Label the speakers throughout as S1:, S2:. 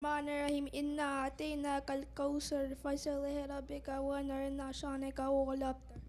S1: الرحمن الرحيم إنا أعطيناك الكوثر فصل لربك وانهر إن شانئك هو الأبتر.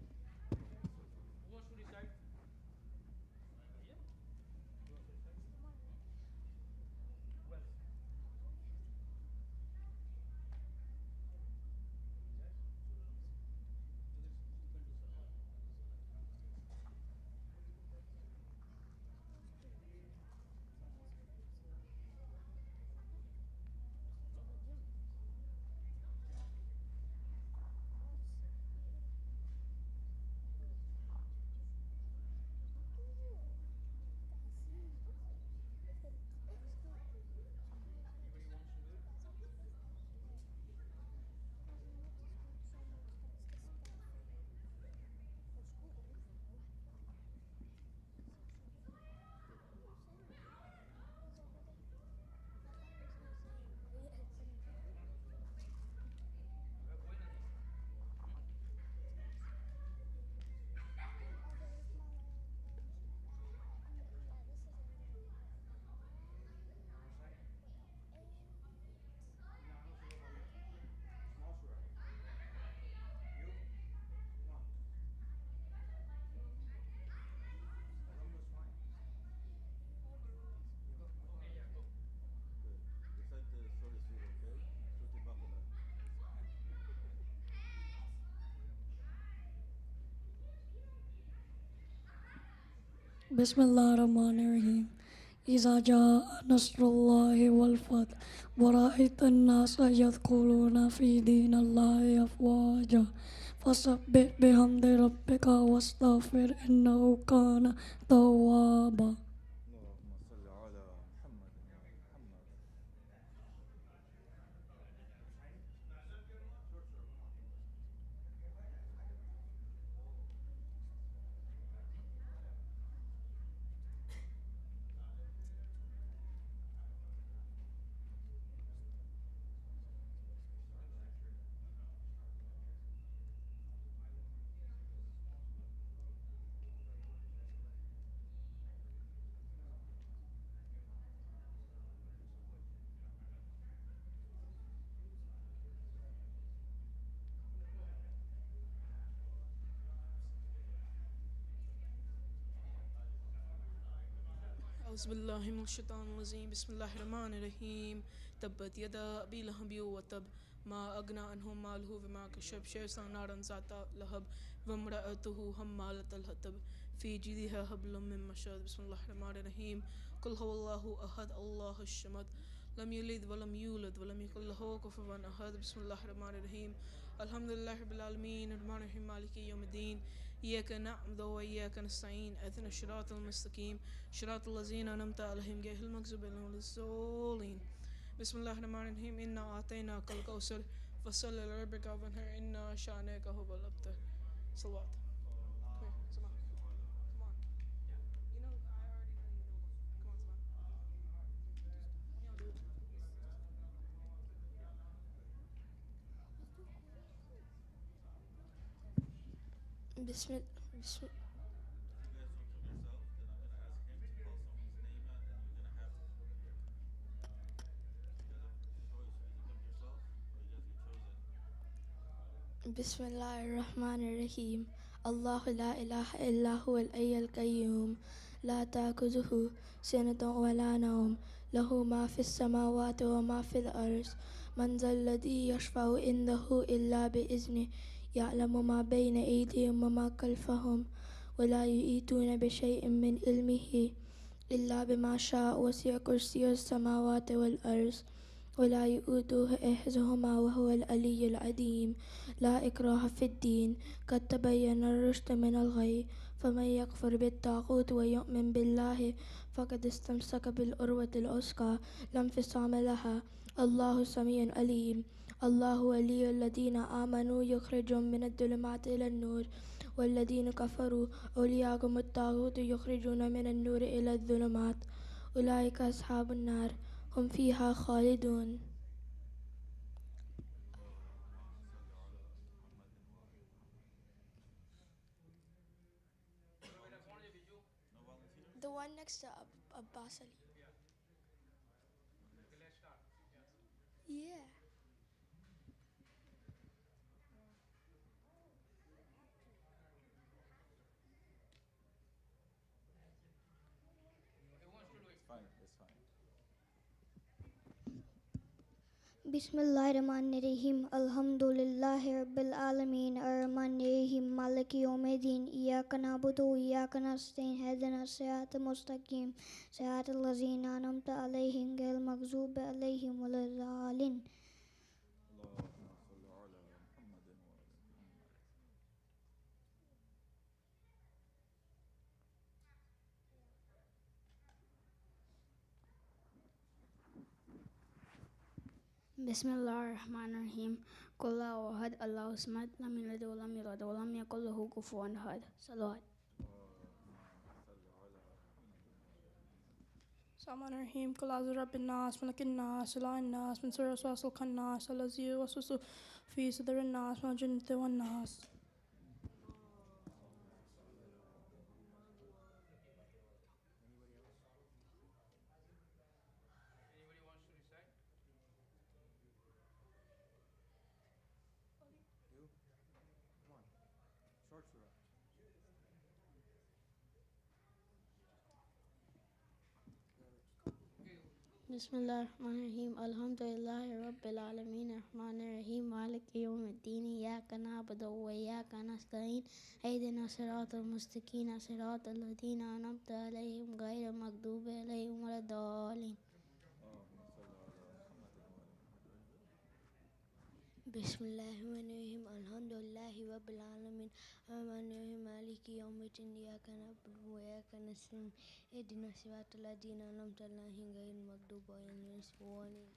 S2: بسم الله الرحمن الرحيم إذا جاء نصر الله والفتح ورأيت الناس يدخلون في دين الله أفواجا فسبح بحمد ربك واستغفر إنه كان توابا.
S3: أعوذ بالله من الشيطان الرجيم بسم الله الرحمن الرحيم تبت يدا أبي لهب وتب ما أغنى عنه ماله وما كسب سيصلى نارا ذات لهب وامرأته حمالة الحطب في جيدها حبل من مسد. بسم الله الرحمن الرحيم قل هو الله أحد الله الصمد لم يلد ولم يولد ولم يكن له كفوا أحد. بسم الله الرحمن الرحيم الحمد لله رب العالمين الرحمن الرحيم مالك يوم الدين إياك نعبد وإياك نستعين اهدنا الصراط المستقيم صراط الذين أنعمت عليهم غير المغضوب عليهم ولا الضالين. بسم الله الرحمن الرحيم إنا أعطيناك الكوثر فصل لربك وانحر إن شانئك هو الأبتر. صلوات. Come here, Sama. Come on. You know, I already know you know one. Come on, Sama. You know, dude.
S1: بسم بسم الله الرحمن الرحيم الله لا إله إلا هو الحي القيوم لا تأخذه سنة ولا نوم له ما في السماوات وما في الأرض من ذا الذي يشفع عنده إلا بإذنه يعلم ما بين أيديهم وما خلفهم ولا يحيطون بشيء من علمه إلا بما شاء وسع كرسيه السماوات والأرض ولا يؤوده حفظهما وهو العلي العظيم لا إكراه في الدين قد تبين الرشد من الغي فمن يكفر بالطاغوت ويؤمن بالله فقد استمسك بالعروة الوثقى لا انفصام لها الله سميع عليم الله ولي الذين آمنوا يخرجهم من الظلمات إلى النور والذين كفروا أولياءهم الطاغوت يخرجون من النور إلى الظلمات أولئك أصحاب النار هم فيها خالدون. The one next to Abbas Ali.
S4: Bismillahirrahmanirrahim. Alhamdulillahi Rabbil Alameen. Ar-Rahmanirrahim. Maliki Yawmiddin. Iyyaka na'budu wa iyyaka nasta'in. Ihdina as-siratal mustaqim. Siratal ladzina an'amta 'alaihim ghairil maghdubi 'alaihim waladdallin.
S5: Bismillahirrahmanirrahim. Qul huwallahu ahad, Allahu samad, lam yalid wa lam yulad wa lam yakul lahu kufuwan ahad. Salawat.
S3: Bismillahirrahmanirrahim. Qul a'udhu birabbin nas, malikin nas, ilahin nas, min sharri waswasil khannas, allazi yuwaswisu fi sudurin nas, minal jinnati wan nas.
S5: Bismillahirrahmanirrahim. Alhamdulillahi Rabbil Alameen. Ar-Rahmanirrahim. Maliki Yawmiddin. Iyyaka na'budu wa iyyaka nasta'in. Ihdina as-siratal mustaqim. Siratal ladzina an'amta 'alaihim ghairil maghdubi 'alaihim waladdallin.
S6: Bismillahirrahmanirrahim. Alhamdulillahi Rabbil Alameen. Ar-Rahmanirrahim. Maliki Yawmiddin. Iyyaka na'budu wa iyyaka nasta'in. Ihdina as-siratal ladzina an'amta 'alaihim ghairil maghdubi 'alaihim waladdallin.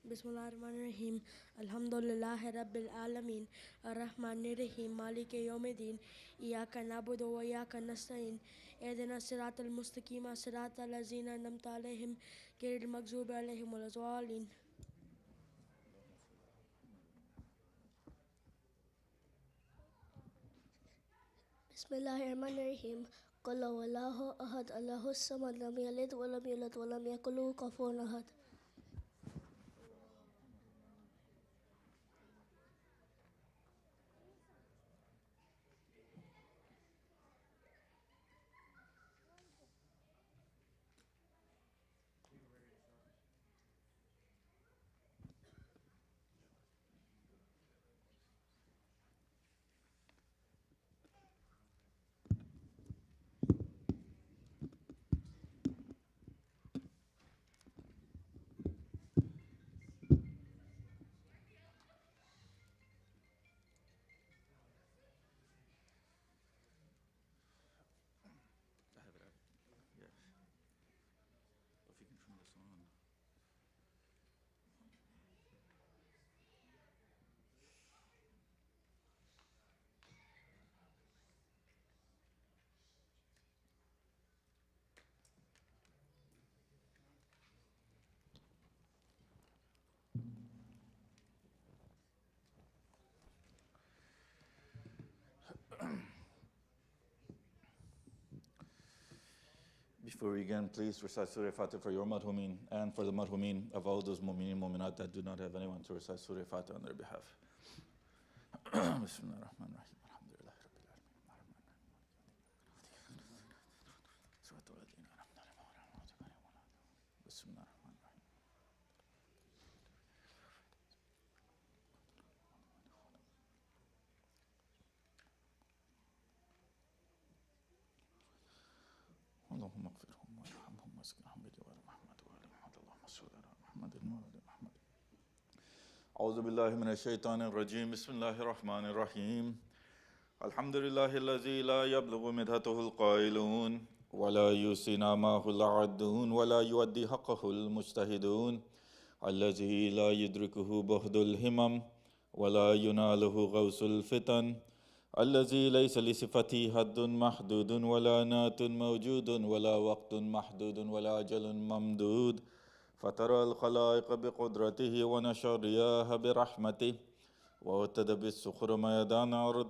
S7: Bismillahirrahmanirrahim. Alhamdulillahi Rabbil Alameen. Ar-Rahmanirrahim. Maliki Yawmiddin. Iyyaka na'budu wa iyyaka nasta'in. Ihdina as-siratal mustaqim. Siratal ladzina an'amta 'alaihim ghairil maghdubi 'alaihim waladdallin.
S6: Bismillahirrahmanirrahim. Qul huwallahu ahad, Allahu samad, lam yalid wa lam yulad wa lam yakul lahu kufuwan ahad.
S8: Before we begin, please recite Surah Fatiha for your marhumin and for the marhumin of all those mu'mineen mu'minat that do not have anyone to recite Surah Fatiha on their behalf. Bismillahirrahmanirrahim. Alhamdulillahi Rabbil Alameen. Bismillahirrahmanirrahim. اللهم اغفرهم وارحمهم واسقهم بجوار محمد وآل محمد اللهم صل على محمد وآل محمد. أعوذ بالله من الشيطان الرجيم. بسم الله الرحمن الرحيم. الحمد لله الذي لا يبلغ مدحته القائلون ولا يوصي نعمه العادون ولا يؤدي حقه المجتهدون الذي لا يدركه بهد الهمم ولا يناله غوث الفتن الذي ليس لصفته حد محدود ولا نات موجود ولا وقت محدود ولا أجل ممدود فترى الخلائق بقدرته ونشر الرياح برحمته واهتدى بالسخر ميدان أرض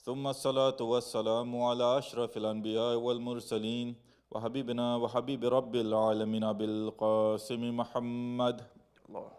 S8: ثم الصلاة والسلام على أشرف الأنبياء والمرسلين وحبيبنا وحبيب رب العالمين بالقاسم محمد الله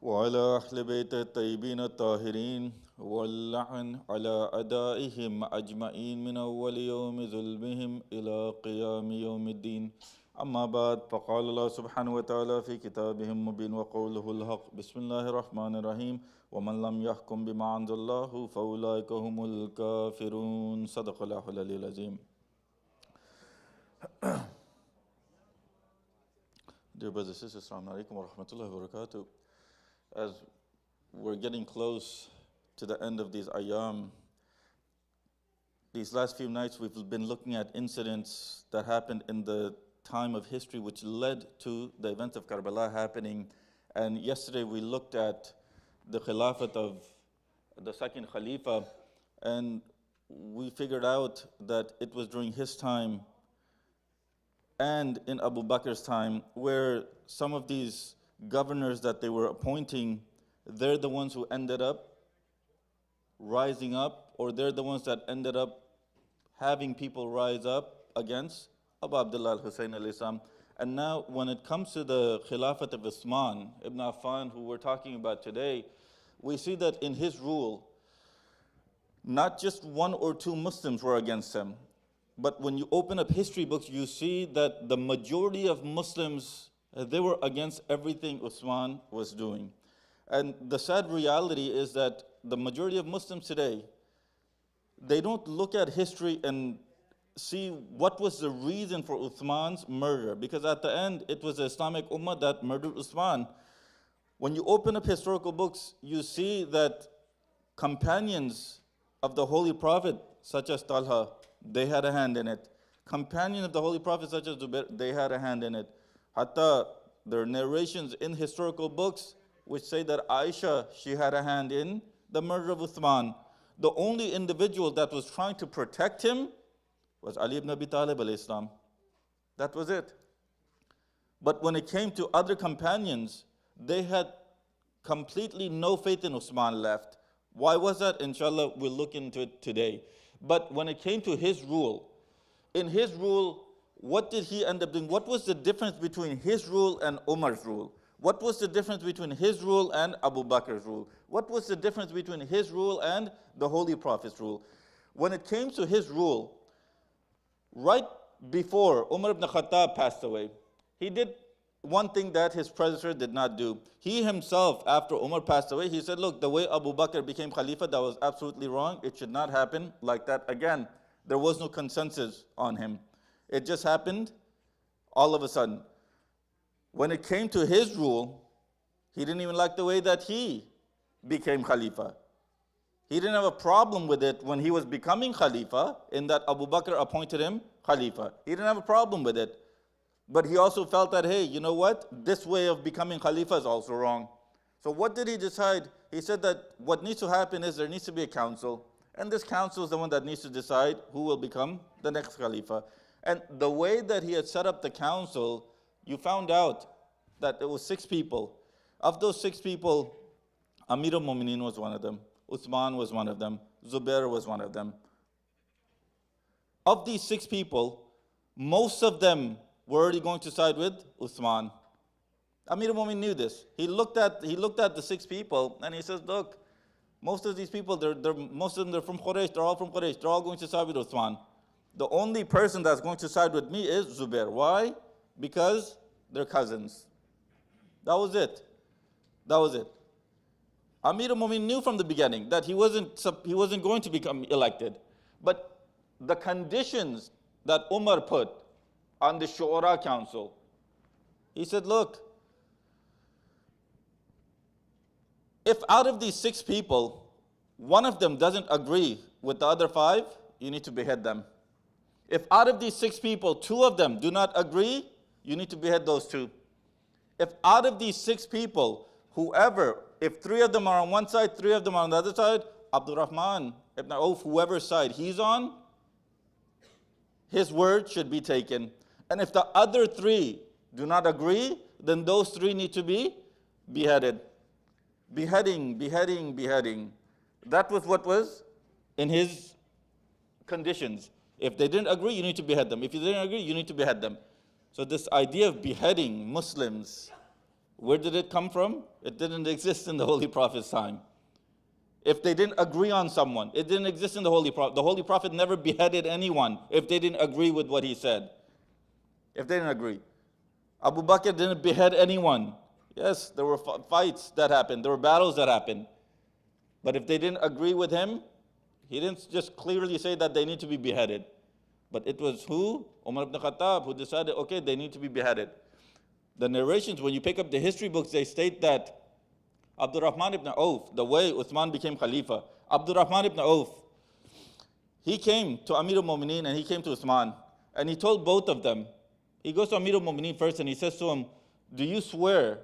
S8: وعلى أهل بيت الطيبين الطاهرين واللعن على أدائهم أجمعين من أول يوم ظلمهم إلى قيام يوم الدين أما بعد فقال الله سبحانه وتعالى في كتابه المبين وقوله الحق بسم الله الرحمن الرحيم ومن لم يحكم بما أنزل الله فأولئك هم الكافرون صدق الله العلي العظيم. Dear brothers and sisters, Assalamu alaikum wa rahmatullahi wa barakatuh. As we're getting close to the end of these ayam, these last few nights we've been looking at incidents that happened in the time of history which led to the events of Karbala happening. And yesterday we looked at the Khilafat of the second Khalifa, and we figured out that it was during his time and in Abu Bakr's time where some of these governors that they were appointing, they're the ones who ended up rising up, or they're the ones that ended up having people rise up against Abu Abdullah al-Hussein al-Islam. And now when it comes to the Khilafat of Uthman ibn Affan, who we're talking about today, we see that in his rule, not just one or two Muslims were against him, but when you open up history books, you see that the majority of Muslims, they were against everything Uthman was doing. And the sad reality is that the majority of Muslims today, they don't look at history and see what was the reason for Uthman's murder, because at the end, it was the Islamic Ummah that murdered Uthman. When you open up historical books, you see that companions of the Holy Prophet, such as Talha, they had a hand in it. Companions of the Holy Prophet, such as Zubair, they had a hand in it. Hatta, there are narrations in historical books which say that Aisha, she had a hand in the murder of Uthman. The only individual that was trying to protect him was Ali ibn Abi Talib al-Islam. That was it. But when it came to other companions, they had completely no faith in Uthman left. Why was that? Inshallah, we'll look into it today. But when it came to his rule, in his rule, what did he end up doing? What was the difference between his rule and Umar's rule? What was the difference between his rule and Abu Bakr's rule? What was the difference between his rule and the Holy Prophet's rule? When it came to his rule, right before Umar ibn Khattab passed away, he did one thing that his predecessor did not do. He himself, after Umar passed away, he said, look, the way Abu Bakr became Khalifa, that was absolutely wrong. It should not happen like that again. There was no consensus on him. It just happened all of a sudden. When it came to his rule, he didn't even like the way that he became Khalifa. He didn't have a problem with it when he was becoming Khalifa, in that Abu Bakr appointed him Khalifa. He didn't have a problem with it. But he also felt that, hey, you know what? This way of becoming Khalifa is also wrong. So what did he decide? He said that what needs to happen is there needs to be a council. And this council is the one that needs to decide who will become the next Khalifa. And the way that he had set up the council, you found out that there was 6 people. Of those 6 people, Amir al-Mu'mineen was one of them. Uthman was one of them. Zubair was one of them. Of these 6 people, most of them were already going to side with Uthman. Amir al-Mu'mineen knew this. He looked at the 6 people and he says, look, most of these people, most of them, they're from Quraysh. They're all from Quraysh. They're all going to side with Uthman. The only person that's going to side with me is Zubair. Why? Because they're cousins. That was it. That was it. Amir al-Mu'mineen knew from the beginning that he wasn't going to become elected. But the conditions that Umar put on the Shura Council, he said, look, if out of these 6 people, one of them doesn't agree with the other 5, you need to behead them. If out of these 6 people, 2 of them do not agree, you need to behead those 2. If out of these 6 people, whoever if three of them are on one side, three of them are on the other side, Abdurrahman ibn Auf, whoever's side he's on, his word should be taken. And if the other three do not agree, then those three need to be beheaded. Beheading, beheading, beheading. That was what was in his conditions. If they didn't agree, you need to behead them. If you didn't agree, you need to behead them. So this idea of beheading Muslims, where did it come from? It didn't exist in the Holy Prophet's time. If they didn't agree on someone, it didn't exist in the Holy Prophet. The Holy Prophet never beheaded anyone if they didn't agree with what he said. If they didn't agree. Abu Bakr didn't behead anyone. Yes, there were fights that happened. There were battles that happened. But if they didn't agree with him, he didn't just clearly say that they need to be beheaded. But it was who? Umar ibn Khattab, who decided, okay, they need to be beheaded. The narrations, when you pick up the history books, they state that Abdurrahman ibn Auf, the way Uthman became Khalifa, Abdurrahman ibn Auf, he came to Amir al-Mu'mineen and he came to Uthman. And he told both of them, he goes to Amir al-Mu'mineen first and he says to him, do you swear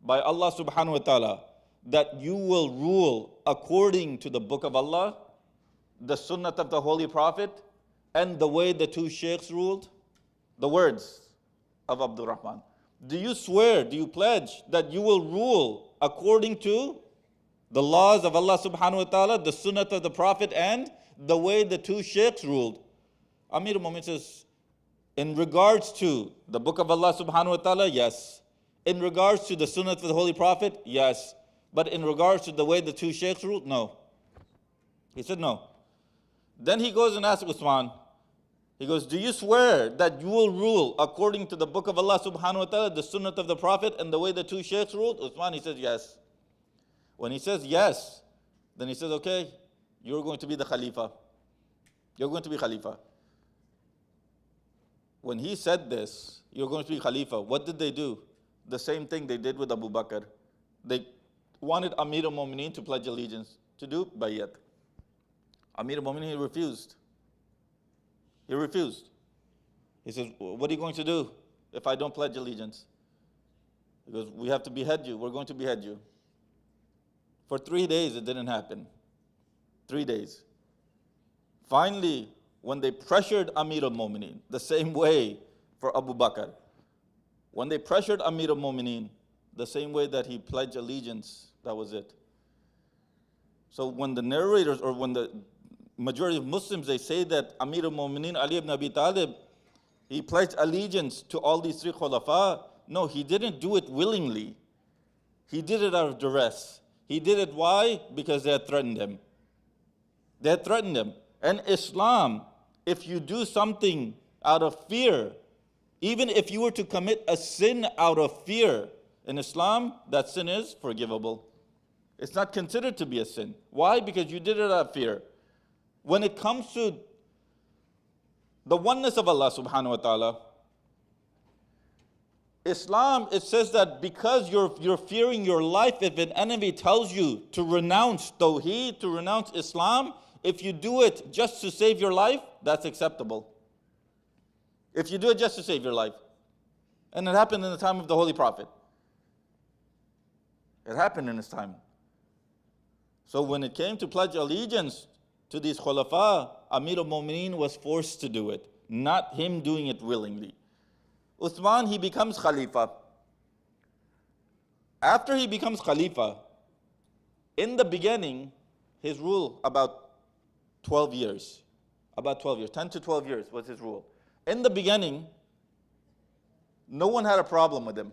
S8: by Allah subhanahu wa ta'ala that you will rule according to the book of Allah, the sunnah of the Holy Prophet, and the way the two sheikhs ruled? The words of Abdurrahman. Do you swear, do you pledge that you will rule according to the laws of Allah subhanahu wa ta'ala, the sunnah of the Prophet, and the way the two sheikhs ruled? Amir al-Mu'min says, in regards to the book of Allah subhanahu wa ta'ala, yes. In regards to the sunnah of the Holy Prophet, yes. But in regards to the way the two sheikhs ruled, no. He said no. Then he goes and asks Uthman, he goes, do you swear that you will rule according to the book of Allah subhanahu wa ta'ala, the sunnah of the Prophet, and the way the two sheikhs ruled? Uthman, he says yes. When he says yes, then he says, okay, you're going to be the Khalifa. You're going to be Khalifa. When he said this, you're going to be Khalifa, what did they do? The same thing they did with Abu Bakr. They wanted Amir al-Mu'mineen to pledge allegiance, to do bayat. Amir al-Mu'mineen, he refused. He refused. He says, what are you going to do if I don't pledge allegiance? He goes, we have to behead you. We're going to behead you. For 3 days, it didn't happen. 3 days. Finally, when they pressured Amir al-Mu'mineen, the same way for Abu Bakr, when they pressured Amir al-Mu'mineen, the same way that he pledged allegiance, that was it. So when the narrators, or when the majority of Muslims, they say that Amir al-Mu'mineen Ali ibn Abi Talib, he pledged allegiance to all these three khulafa. No, he didn't do it willingly. He did it out of duress. He did it why? Because they had threatened him. They had threatened him. And Islam, if you do something out of fear, even if you were to commit a sin out of fear, in Islam, that sin is forgivable. It's not considered to be a sin. Why? Because you did it out of fear. When it comes to the oneness of Allah subhanahu wa ta'ala, Islam, it says that because you're fearing your life, if an enemy tells you to renounce Tawheed, to renounce Islam, if you do it just to save your life, that's acceptable. If you do it just to save your life. And it happened in the time of the Holy Prophet. It happened in his time. So when it came to pledge allegiance to these khulafa, Amir al-Mu'mineen was forced to do it, not him doing it willingly. Uthman, he becomes Khalifa. After he becomes Khalifa, in the beginning, his rule about 12 years. About 12 years, 10 to 12 years was his rule. In the beginning, no one had a problem with him.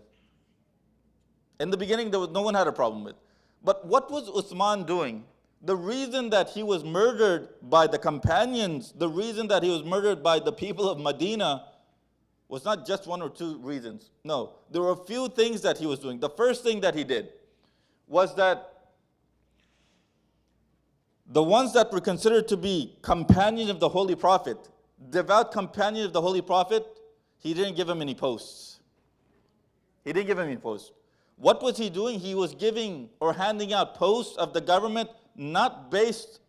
S8: In the beginning, no one had a problem with. But what was Uthman doing? The reason that he was murdered by the companions, the reason that he was murdered by the people of Medina, was not just one or two reasons. No, there were a few things that he was doing. The first thing that he did was that the ones that were considered to be companions of the Holy Prophet, devout companions of the Holy Prophet, he didn't give them any posts. He didn't give them any posts. What was he doing? He was giving or handing out posts of the government not based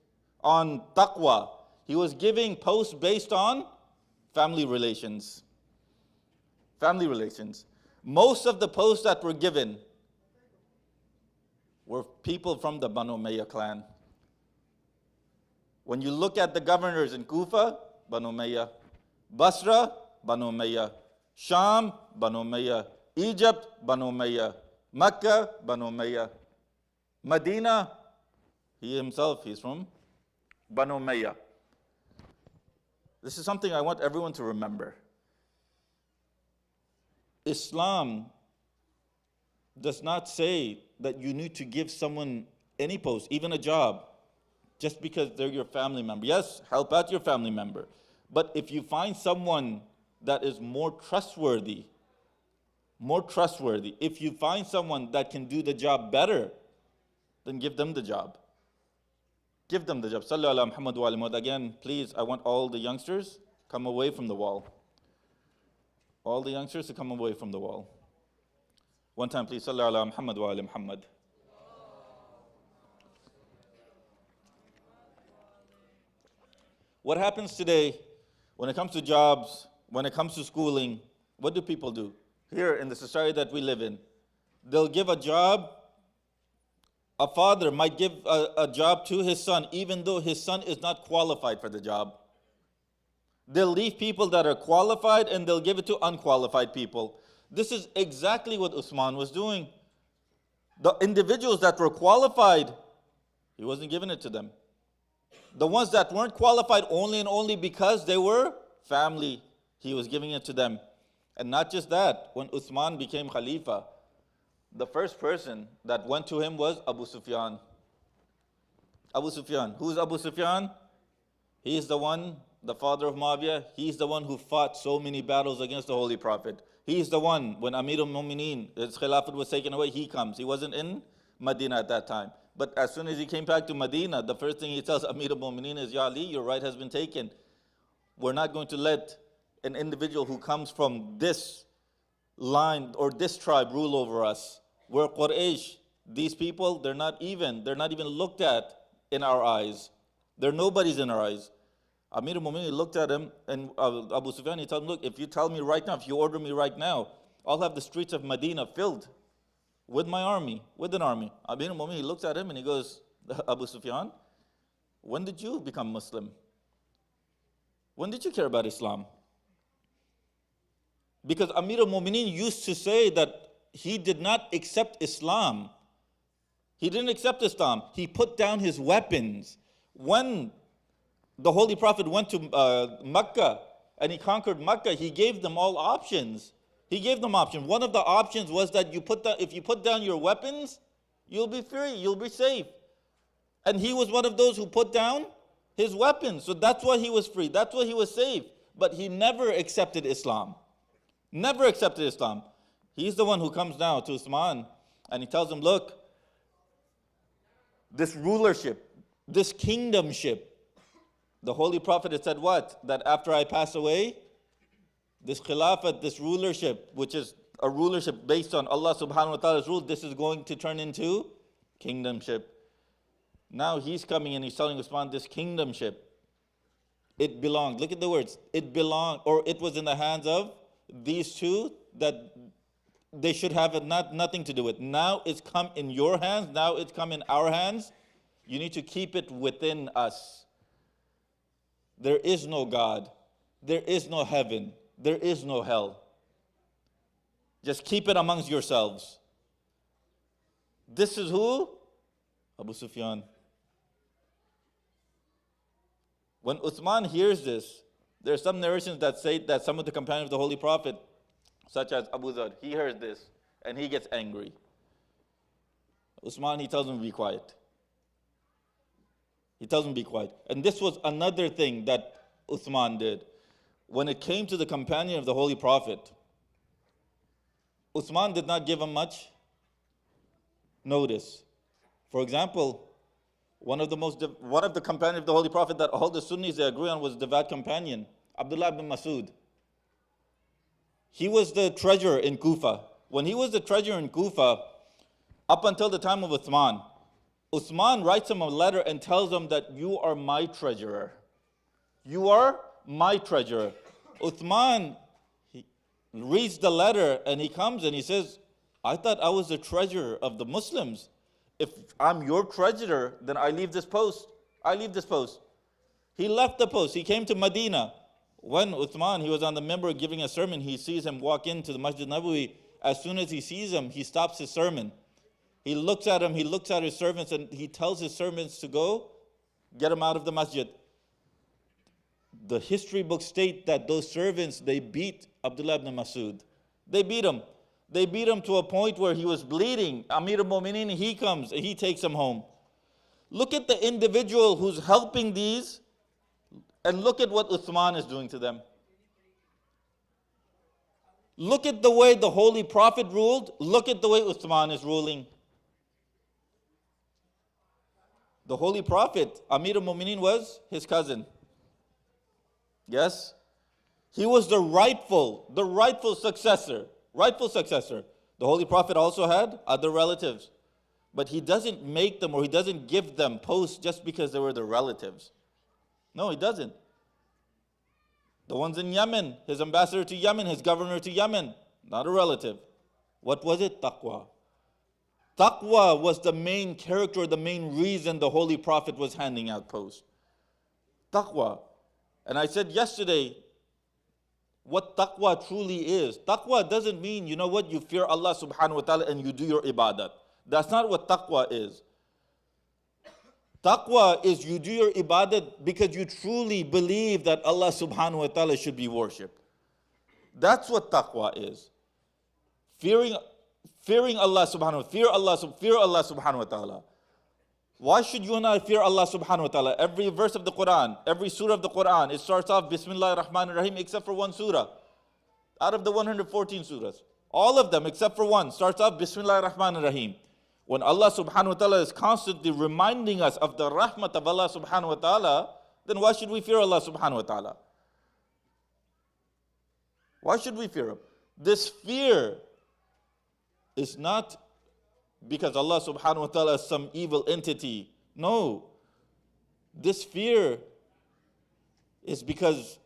S8: on taqwa. He was giving posts based on family relations. Family relations. Most of the posts that were given were people from the Banu Umayyah clan. When you look at the governors in Kufa, Banu Umayyah, Basra, Banu Umayyah, Sham, Banu Umayyah, Egypt, Banu Umayyah, Mecca, Banu Umayyah, Medina, he himself, he's from Banu Umayyah. This is something I want everyone to remember. Islam does not say that you need to give someone any post, even a job, just because they're your family member. Yes, help out your family member. But if you find someone that is more trustworthy, if you find someone that can do the job better, then give them the job. Give them the job. Sallu ala Muhammad wa ala Muhammad. Again, please, I want all the youngsters come away from the wall. All the youngsters to come away from the wall. One time, please. Sallu ala Muhammad wa ala Muhammad. What happens today when it comes to jobs, when it comes to schooling? What do people do? Here in the society that we live in, they'll give a job. A father might give a job to his son, even though his son is not qualified for the job. They'll leave people that are qualified and they'll give it to unqualified people. This is exactly what Usman was doing. The individuals that were qualified, he wasn't giving it to them. The ones that weren't qualified only and only because they were family, he was giving it to them. And not just that, when Uthman became Khalifa, the first person that went to him was Abu Sufyan. Abu Sufyan. Who's Abu Sufyan? He is the one, the father of Muawiyah. He's the one who fought so many battles against the Holy Prophet. He's the one, when Amir al-Mu'mineen, his Khilafat was taken away, he comes. He wasn't in Medina at that time. But as soon as he came back to Medina, the first thing he tells Amir al-Mu'mineen is, Ya Ali, your right has been taken. We're not going to let an individual who comes from this line or this tribe rule over us. We're Quraysh. These people, they're not even looked at in our eyes. They're nobodies in our eyes. Amir al-Mu'mineen looked at him, and Abu Sufyan, he told him, look, if you tell me right now, if you order me right now, I'll have the streets of Medina filled with my army, with an army. Amir al-Mu'mineen, he looks at him and he goes, Abu Sufyan, when did you become Muslim? When did you care about Islam? Because Amir al-Mu'mineen used to say that he did not accept Islam. He didn't accept Islam. He put down his weapons. When the Holy Prophet went to Mecca and he conquered Mecca, he gave them all options. He gave them options. One of the options was that if you put down your weapons, you'll be free, you'll be safe. And he was one of those who put down his weapons. So that's why he was free. That's why he was safe. But he never accepted Islam. Never accepted Islam. He's the one who comes now to Usman and he tells him, look, this rulership, this kingdomship, the Holy Prophet had said what? That after I pass away, this khilafat, this rulership, which is a rulership based on Allah subhanahu wa ta'ala's rule, this is going to turn into kingdomship. Now he's coming and he's telling Usman, this kingdomship, it belonged, look at the words, it belonged, or it was in the hands of these two that they should have nothing to do with. Now it's come in your hands, now it's come in our hands. You need to keep it within us. There is no God, there is no heaven, there is no hell. Just keep it amongst yourselves. This is who? Abu Sufyan. When Uthman hears this, there are some narrations that say that some of the companions of the Holy Prophet, such as Abu Dhar, he hears this and he gets angry. Usman, he tells him to be quiet. He tells him to be quiet. And this was another thing that Uthman did. When it came to the companion of the Holy Prophet, Uthman did not give him much notice. For example, one of the companions of the Holy Prophet that all the Sunnis they agree on was devout companion, Abdullah ibn Masud. He was the treasurer in Kufa. When he was the treasurer in Kufa, up until the time of Uthman, Uthman writes him a letter and tells him that you are my treasurer. You are my treasurer. Uthman, he reads the letter and he comes and he says, I thought I was the treasurer of the Muslims. If I'm your treasurer, then I leave this post. I leave this post. He left the post. He came to Medina. When Uthman, he was on the minbar giving a sermon, he sees him walk into the Masjid Nabawi. As soon as he sees him, he stops his sermon. He looks at him, he looks at his servants, and he tells his servants to go get him out of the masjid. The history books state that those servants, they beat Abdullah ibn Masud. They beat him. They beat him to a point where he was bleeding. Amir al-Mu'mineen, he comes and he takes him home. Look at the individual who's helping these, and look at what Uthman is doing to them. Look at the way the Holy Prophet ruled. Look at the way Uthman is ruling. The Holy Prophet, Amir al-Mu'mineen, was his cousin. Yes? He was the rightful successor. Rightful successor. The Holy Prophet also had other relatives. But he doesn't make them, or he doesn't give them posts just because they were the relatives. No, he doesn't. The ones in Yemen, his ambassador to Yemen, his governor to Yemen, not a relative. What was it? Taqwa. Taqwa was the main character, the main reason the Holy Prophet was handing out posts. Taqwa. And I said yesterday, what taqwa truly is. Taqwa doesn't mean, you know what, you fear Allah subhanahu wa ta'ala and you do your ibadat. That's not what taqwa is. Taqwa is you do your ibadat because you truly believe that Allah subhanahu wa ta'ala should be worshipped. That's what taqwa is. Fearing Allah subhanahu wa ta'ala. Fear Allah subhanahu wa ta'ala. Why should you and I fear Allah subhanahu wa ta'ala? Every verse of the Quran, every surah of the Quran, it starts off Bismillahir Rahmanir Rahim except for one surah. Out of the 114 surahs. All of them except for one starts off Bismillahir Rahmanir Rahim. When Allah subhanahu wa ta'ala is constantly reminding us of the rahmat of Allah subhanahu wa ta'ala, then why should we fear Allah subhanahu wa ta'ala? Why should we fear Him? This fear is not because Allah subhanahu wa ta'ala is some evil entity. No. This fear is because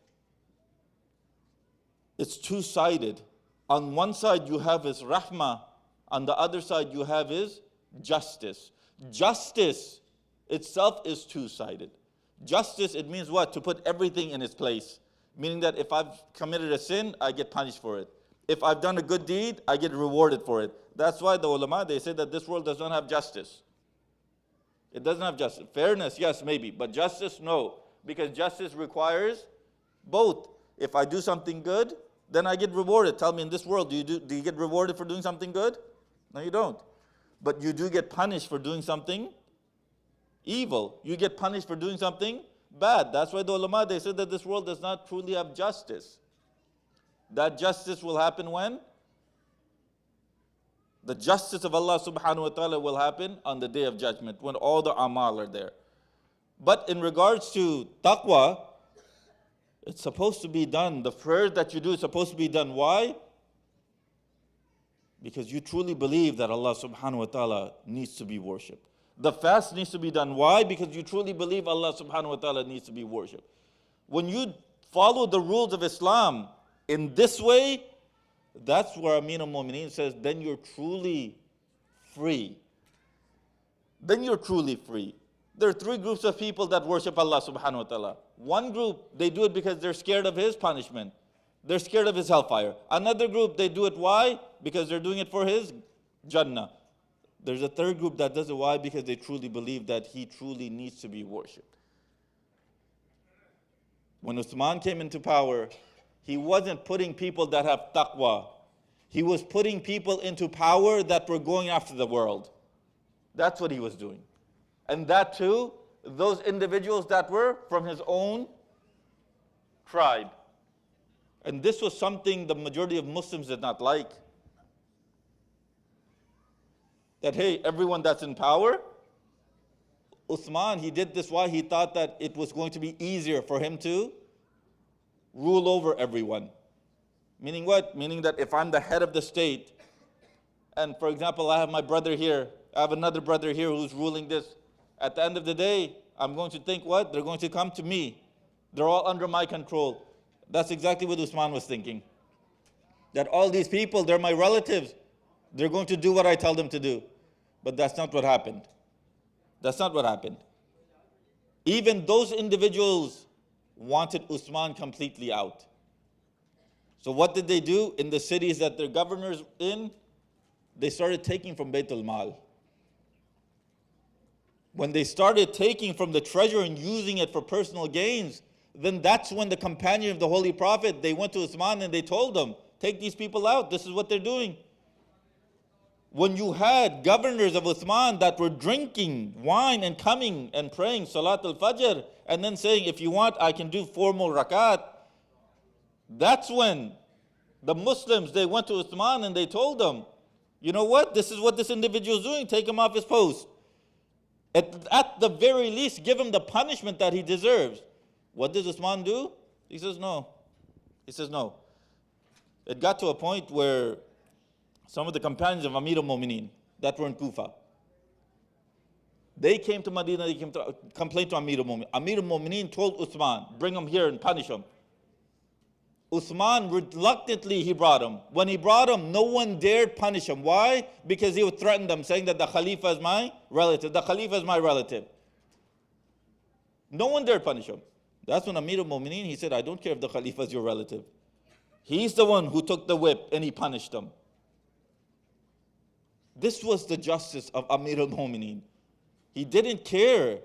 S8: it's two-sided. On one side you have His rahmah, on the other side you have His justice. Justice itself is two-sided. Justice, it means what? To put everything in its place. Meaning that if I've committed a sin, I get punished for it. If I've done a good deed, I get rewarded for it. That's why the ulama, they say that this world does not have justice. It doesn't have justice. Fairness, yes, maybe. But justice, no. Because justice requires both. If I do something good, then I get rewarded. Tell me, in this world, do you get rewarded for doing something good? No, you don't. But you do get punished for doing something evil. You get punished for doing something bad. That's why the ulama, they said that this world does not truly have justice. That justice will happen when? The justice of Allah subhanahu wa ta'ala will happen on the day of judgment, when all the amal are there. But in regards to taqwa, it's supposed to be done. The prayer that you do is supposed to be done. Why? Because you truly believe that Allah subhanahu wa ta'ala needs to be worshipped. The fast needs to be done. Why? Because you truly believe Allah subhanahu wa ta'ala needs to be worshipped. When you follow the rules of Islam in this way, that's where Amir al-Mu'mineen says, then you're truly free. Then you're truly free. There are three groups of people that worship Allah subhanahu wa ta'ala. One group, they do it because they're scared of His punishment. They're scared of His hellfire. Another group, they do it why? Because they're doing it for His Jannah. There's a third group that does it why? Because they truly believe that He truly needs to be worshipped. When Uthman came into power, he wasn't putting people that have taqwa. He was putting people into power that were going after the world. That's what he was doing. And that too, those individuals that were from his own tribe. And this was something the majority of Muslims did not like. That, hey, everyone that's in power, Uthman, he did this why? He thought that it was going to be easier for him to rule over everyone. Meaning what? Meaning that if I'm the head of the state, and for example, I have my brother here, I have another brother here who's ruling this, at the end of the day, I'm going to think what? They're going to come to me. They're all under my control. That's exactly what Uthman was thinking. That all these people, they're my relatives. They're going to do what I tell them to do. But that's not what happened. That's not what happened. Even those individuals wanted Usman completely out. So what did they do in the cities that their governors in? They started taking from Baytul Mal. When they started taking from the treasure and using it for personal gains, then that's when the companion of the Holy Prophet, they went to Usman and they told him, take these people out, this is what they're doing. When you had governors of Uthman that were drinking wine and coming and praying Salat al-Fajr and then saying, if you want, I can do 4 more rakat. That's when the Muslims, they went to Uthman and they told them, you know what, this is what this individual is doing, take him off his post. At the very least, give him the punishment that he deserves. What does Uthman do? He says no. He says no. It got to a point where some of the companions of Amir al-Mu'mineen that were in Kufa, they came to Medina, they came to complain to Amir al-Mu'mineen. Amir al-Mu'mineen told Uthman, bring him here and punish him. Uthman reluctantly he brought him. When he brought him, no one dared punish him. Why? Because he would threaten them, saying that the Khalifa is my relative. The Khalifa is my relative. No one dared punish him. That's when Amir al-Mu'mineen, he said, I don't care if the Khalifa is your relative. He's the one who took the whip and he punished them. This was the justice of Amir al-Mu'mineen. He didn't care.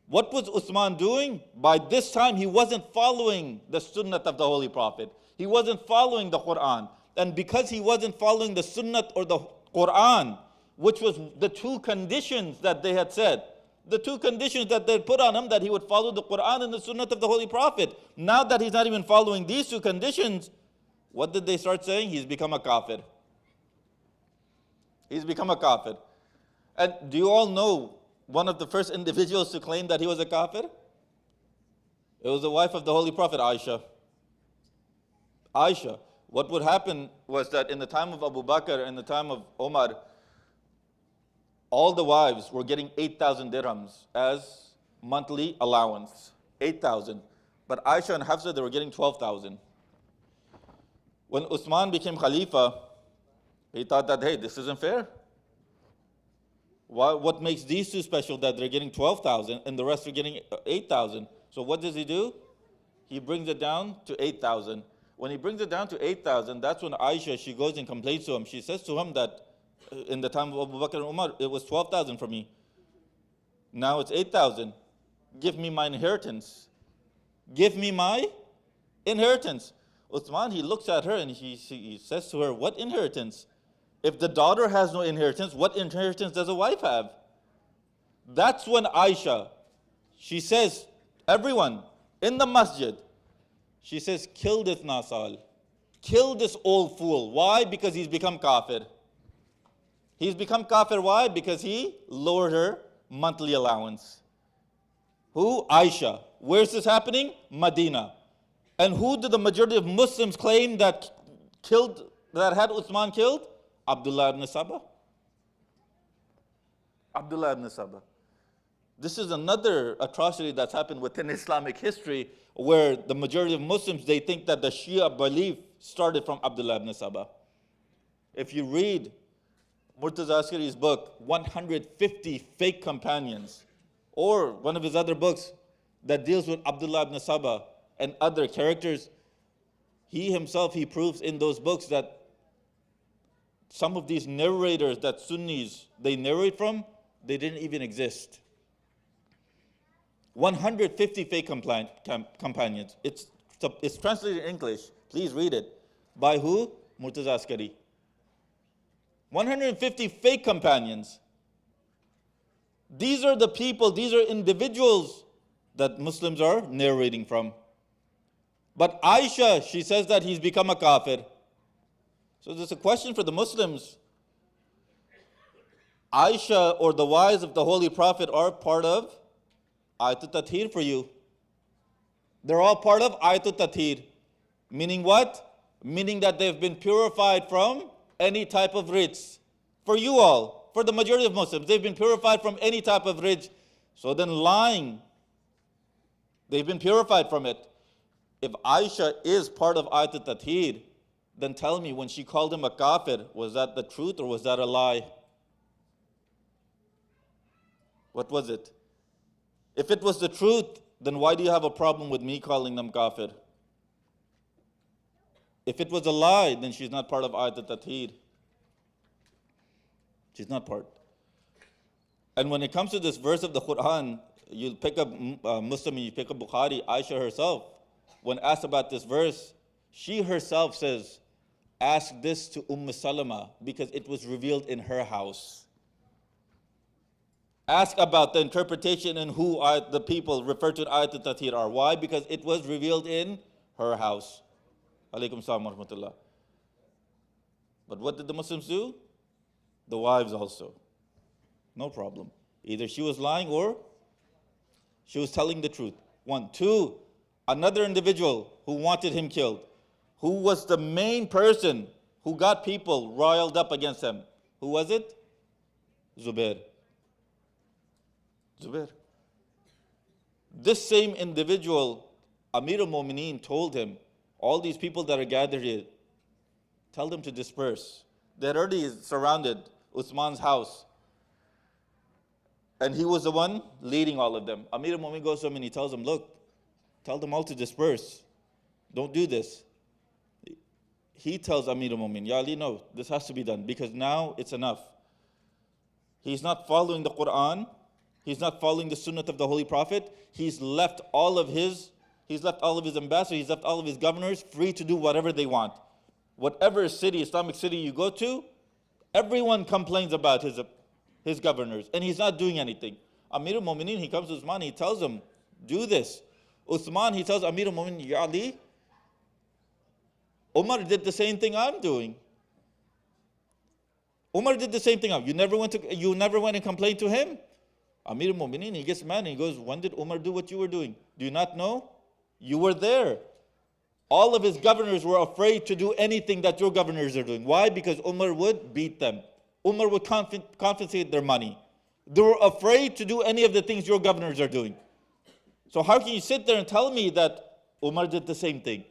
S8: What was Uthman doing? By this time, he wasn't following the sunnah of the Holy Prophet. He wasn't following the Quran. And because he wasn't following the sunnah or the Quran, which was the 2 conditions that they had said, the 2 conditions that they put on him, that he would follow the Quran and the sunnah of the Holy Prophet. Now that he's not even following these 2 conditions, what did they start saying? He's become a kafir. He's become a kafir. And do you all know one of the first individuals to claim that he was a kafir? It was the wife of the Holy Prophet, Aisha. Aisha. What would happen was that in the time of Abu Bakr and the time of Omar, all the wives were getting 8,000 dirhams as monthly allowance. 8,000. But Aisha and Hafsa, they were getting 12,000. When Uthman became Khalifa, he thought that, hey, this isn't fair. What makes these 2 special that they're getting 12,000 and the rest are getting 8,000? So what does he do? He brings it down to 8,000. When he brings it down to 8,000, that's when Aisha, she goes and complains to him. She says to him that in the time of Abu Bakr and Umar, it was 12,000 for me. Now it's 8,000. Give me my inheritance. Give me my inheritance. Uthman, he looks at her and he says to her, what inheritance? If the daughter has no inheritance, what inheritance does a wife have? That's when Aisha, she says, everyone in the masjid, she says, kill this Nasal. Kill this old fool. Why? Because he's become kafir. He's become kafir. Why? Because he lowered her monthly allowance. Who? Aisha. Where's this happening? Medina. And who did the majority of Muslims claim that had Uthman killed? Abdullah ibn Saba. Abdullah ibn Saba. This is another atrocity that's happened within Islamic history where the majority of Muslims, they think that the Shia belief started from Abdullah ibn Saba. If you read Murtaza Askari's book, 150 Fake Companions, or one of his other books that deals with Abdullah ibn Saba and other characters, he himself, he proves in those books that some of these narrators that Sunnis, they narrate from, they didn't even exist. 150 fake companions. It's translated in English. Please read it. By who? Murtaza Askari. 150 fake companions. These are the people, these are individuals that Muslims are narrating from. But Aisha, she says that he's become a kafir. So there's a question for the Muslims. Aisha or the wives of the Holy Prophet are part of Ayatul Tathir for you. They're all part of Ayatul Tathir. Meaning what? Meaning that they've been purified from any type of rijs. For you all, for the majority of Muslims, they've been purified from any type of rijs. So then lying, they've been purified from it. If Aisha is part of Ayatul Tathir, then tell me, when she called him a kafir, was that the truth or was that a lie? What was it? If it was the truth, then why do you have a problem with me calling them kafir? If it was a lie, then she's not part of Ayat al-Tathir. She's not part. And when it comes to this verse of the Quran, you pick up Muslim, you pick up Bukhari, Aisha herself, when asked about this verse, she herself says, ask this to Salama because it was revealed in her house. Ask about the interpretation and who the people referred to in Ayat al-Tathir are. Why? Because it was revealed in her house. Alaykum salam wa rahmatullah. But what did the Muslims do? The wives also. No problem. Either she was lying or she was telling the truth. One. Two, another individual who wanted him killed, who was the main person who got people riled up against him. Who was it? Zubair. This same individual, Amir al-Mu'mineen, told him, all these people that are gathered here, tell them to disperse. They had already surrounded Uthman's house. And he was the one leading all of them. Amir al-Mu'mineen goes to him and he tells them, look, tell them all to disperse. Don't do this. He tells Amir al-Mu'mineen, Ya Ali, no, this has to be done because now it's enough. He's not following the Quran. He's not following the sunnah of the Holy Prophet. He's left all of his ambassadors, he's left all of his governors free to do whatever they want. Whatever city, Islamic city you go to, everyone complains about his governors, and he's not doing anything. Amir al-Mu'mineen, he comes to Uthman, he tells him, do this. Uthman, he tells Amir al-Mu'mineen, Ya Ali, Umar did the same thing I'm doing. Umar did the same thing. You never went and complained to him? Amir al-Mu'mineen, he gets mad and he goes, when did Umar do what you were doing? Do you not know? You were there. All of his governors were afraid to do anything that your governors are doing. Why? Because Umar would beat them. Umar would confiscate their money. They were afraid to do any of the things your governors are doing. So how can you sit there and tell me that Umar did the same thing?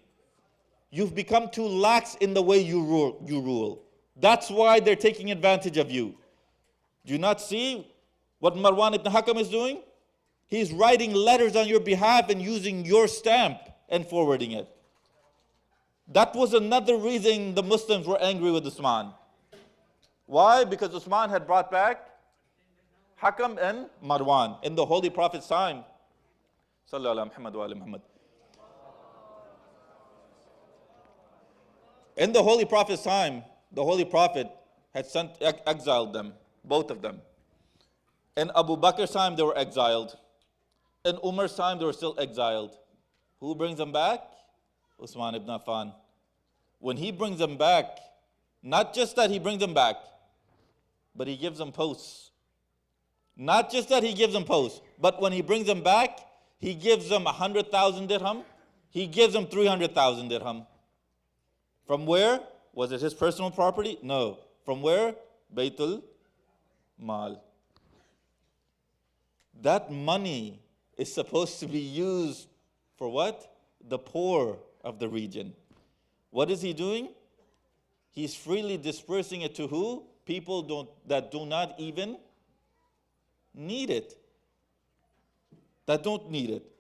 S8: You've become too lax in the way you rule. That's why they're taking advantage of you. Do you not see what Marwan ibn Hakam is doing? He's writing letters on your behalf and using your stamp and forwarding it. That was another reason the Muslims were angry with Usman. Why? Because Usman had brought back Hakam and Marwan in the Holy Prophet's time. Sallallahu alaihi Muhammad wa ali Muhammad. In the Holy Prophet's time, the Holy Prophet had exiled them, both of them. In Abu Bakr's time, they were exiled. In Umar's time, they were still exiled. Who brings them back? Usman ibn Affan. When he brings them back, not just that he brings them back, but he gives them posts. Not just that he gives them posts, but when he brings them back, he gives them 100,000 dirham. He gives them 300,000 dirham. From where? Was it his personal property? No. From where? Baytul Mal. That money is supposed to be used for what? The poor of the region. What is he doing? He's freely dispersing it to who? People that do not even need it. That don't need it.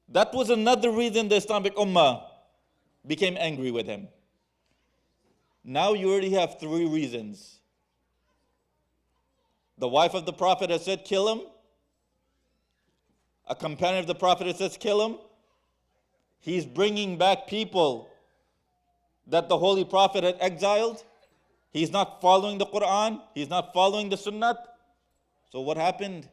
S8: That was another reason the Islamic Ummah became angry with him. Now you already have three reasons. The wife of the Prophet has said, kill him. A companion of the Prophet has said, kill him. He's bringing back people that the Holy Prophet had exiled. He's not following the Quran. He's not following the Sunnah. So what happened?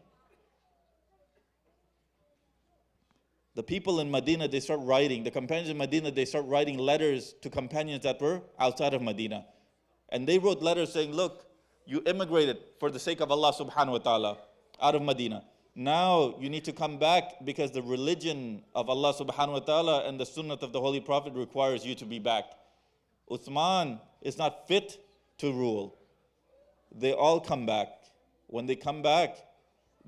S8: The people in Medina, they start writing. The companions in Medina, they start writing letters to companions that were outside of Medina. And they wrote letters saying, look, you immigrated for the sake of Allah subhanahu wa ta'ala out of Medina. Now you need to come back because the religion of Allah subhanahu wa ta'ala and the sunnah of the Holy Prophet requires you to be back. Uthman is not fit to rule. They all come back. When they come back,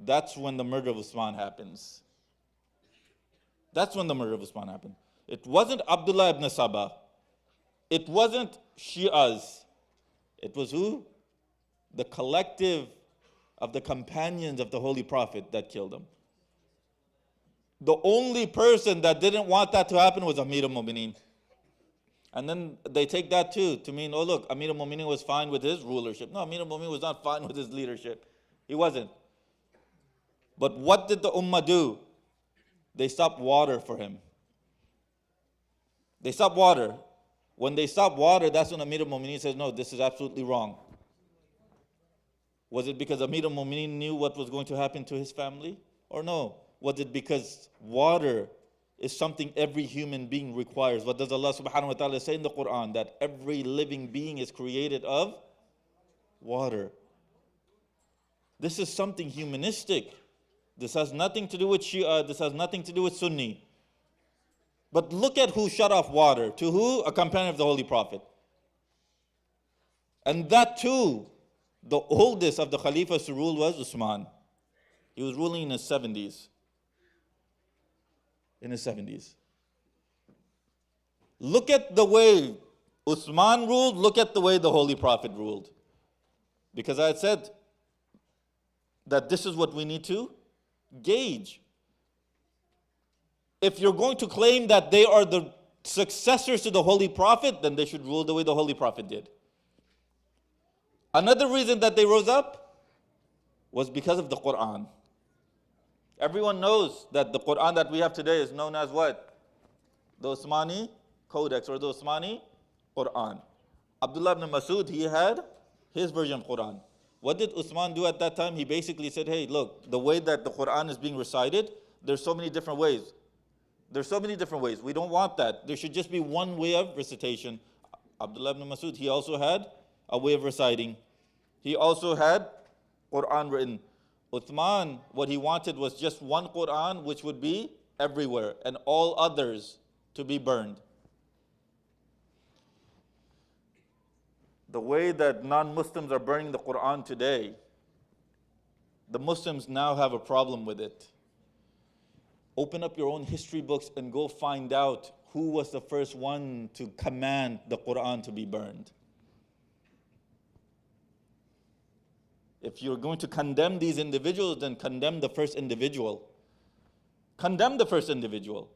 S8: that's when the murder of Uthman happens. That's when the murder of Uthman happened. It wasn't Abdullah ibn Sabah. It wasn't Shi'as. It was who? The collective of the companions of the Holy Prophet that killed him. The only person that didn't want that to happen was Amir al-Mu'mineen. And then they take that too to mean, oh look, Amir al-Mu'mineen was fine with his rulership. No, Amir al-Mu'mineen was not fine with his leadership. He wasn't. But what did the Ummah do? They stopped water for him. They stopped water. When they stopped water, that's when Amir al-Mu'mineen says, no, this is absolutely wrong. Was it because Amir al-Mu'mineen knew what was going to happen to his family? Or no? Was it because water is something every human being requires? What does Allah subhanahu wa ta'ala say in the Quran? That every living being is created of water. This is something humanistic. This has nothing to do with Shia. This has nothing to do with Sunni. But look at who shut off water. To who? A companion of the Holy Prophet. And that too, the oldest of the Khalifas to rule was Usman. He was ruling in his 70s. In his 70s. Look at the way Usman ruled, look at the way the Holy Prophet ruled. Because I had said that this is what we need to gauge. If you're going to claim that they are the successors to the Holy Prophet, then they should rule the way the Holy Prophet did. Another reason that they rose up was because of the Quran. Everyone knows that the Quran that we have today is known as what? The Usmani Codex or the Usmani Quran. Abdullah ibn Masud, he had his version of Quran. What did Usman do at that time? He basically said, hey, look, the way that the Quran is being recited, there's so many different ways. There's so many different ways. We don't want that. There should just be one way of recitation. Abdullah ibn Masud, he also had a way of reciting. He also had Quran written. Uthman, what he wanted was just one Quran which would be everywhere and all others to be burned. The way that non-Muslims are burning the Quran today, the Muslims now have a problem with it. Open up your own history books and go find out who was the first one to command the Quran to be burned. If you're going to condemn these individuals, then condemn the first individual. Condemn the first individual.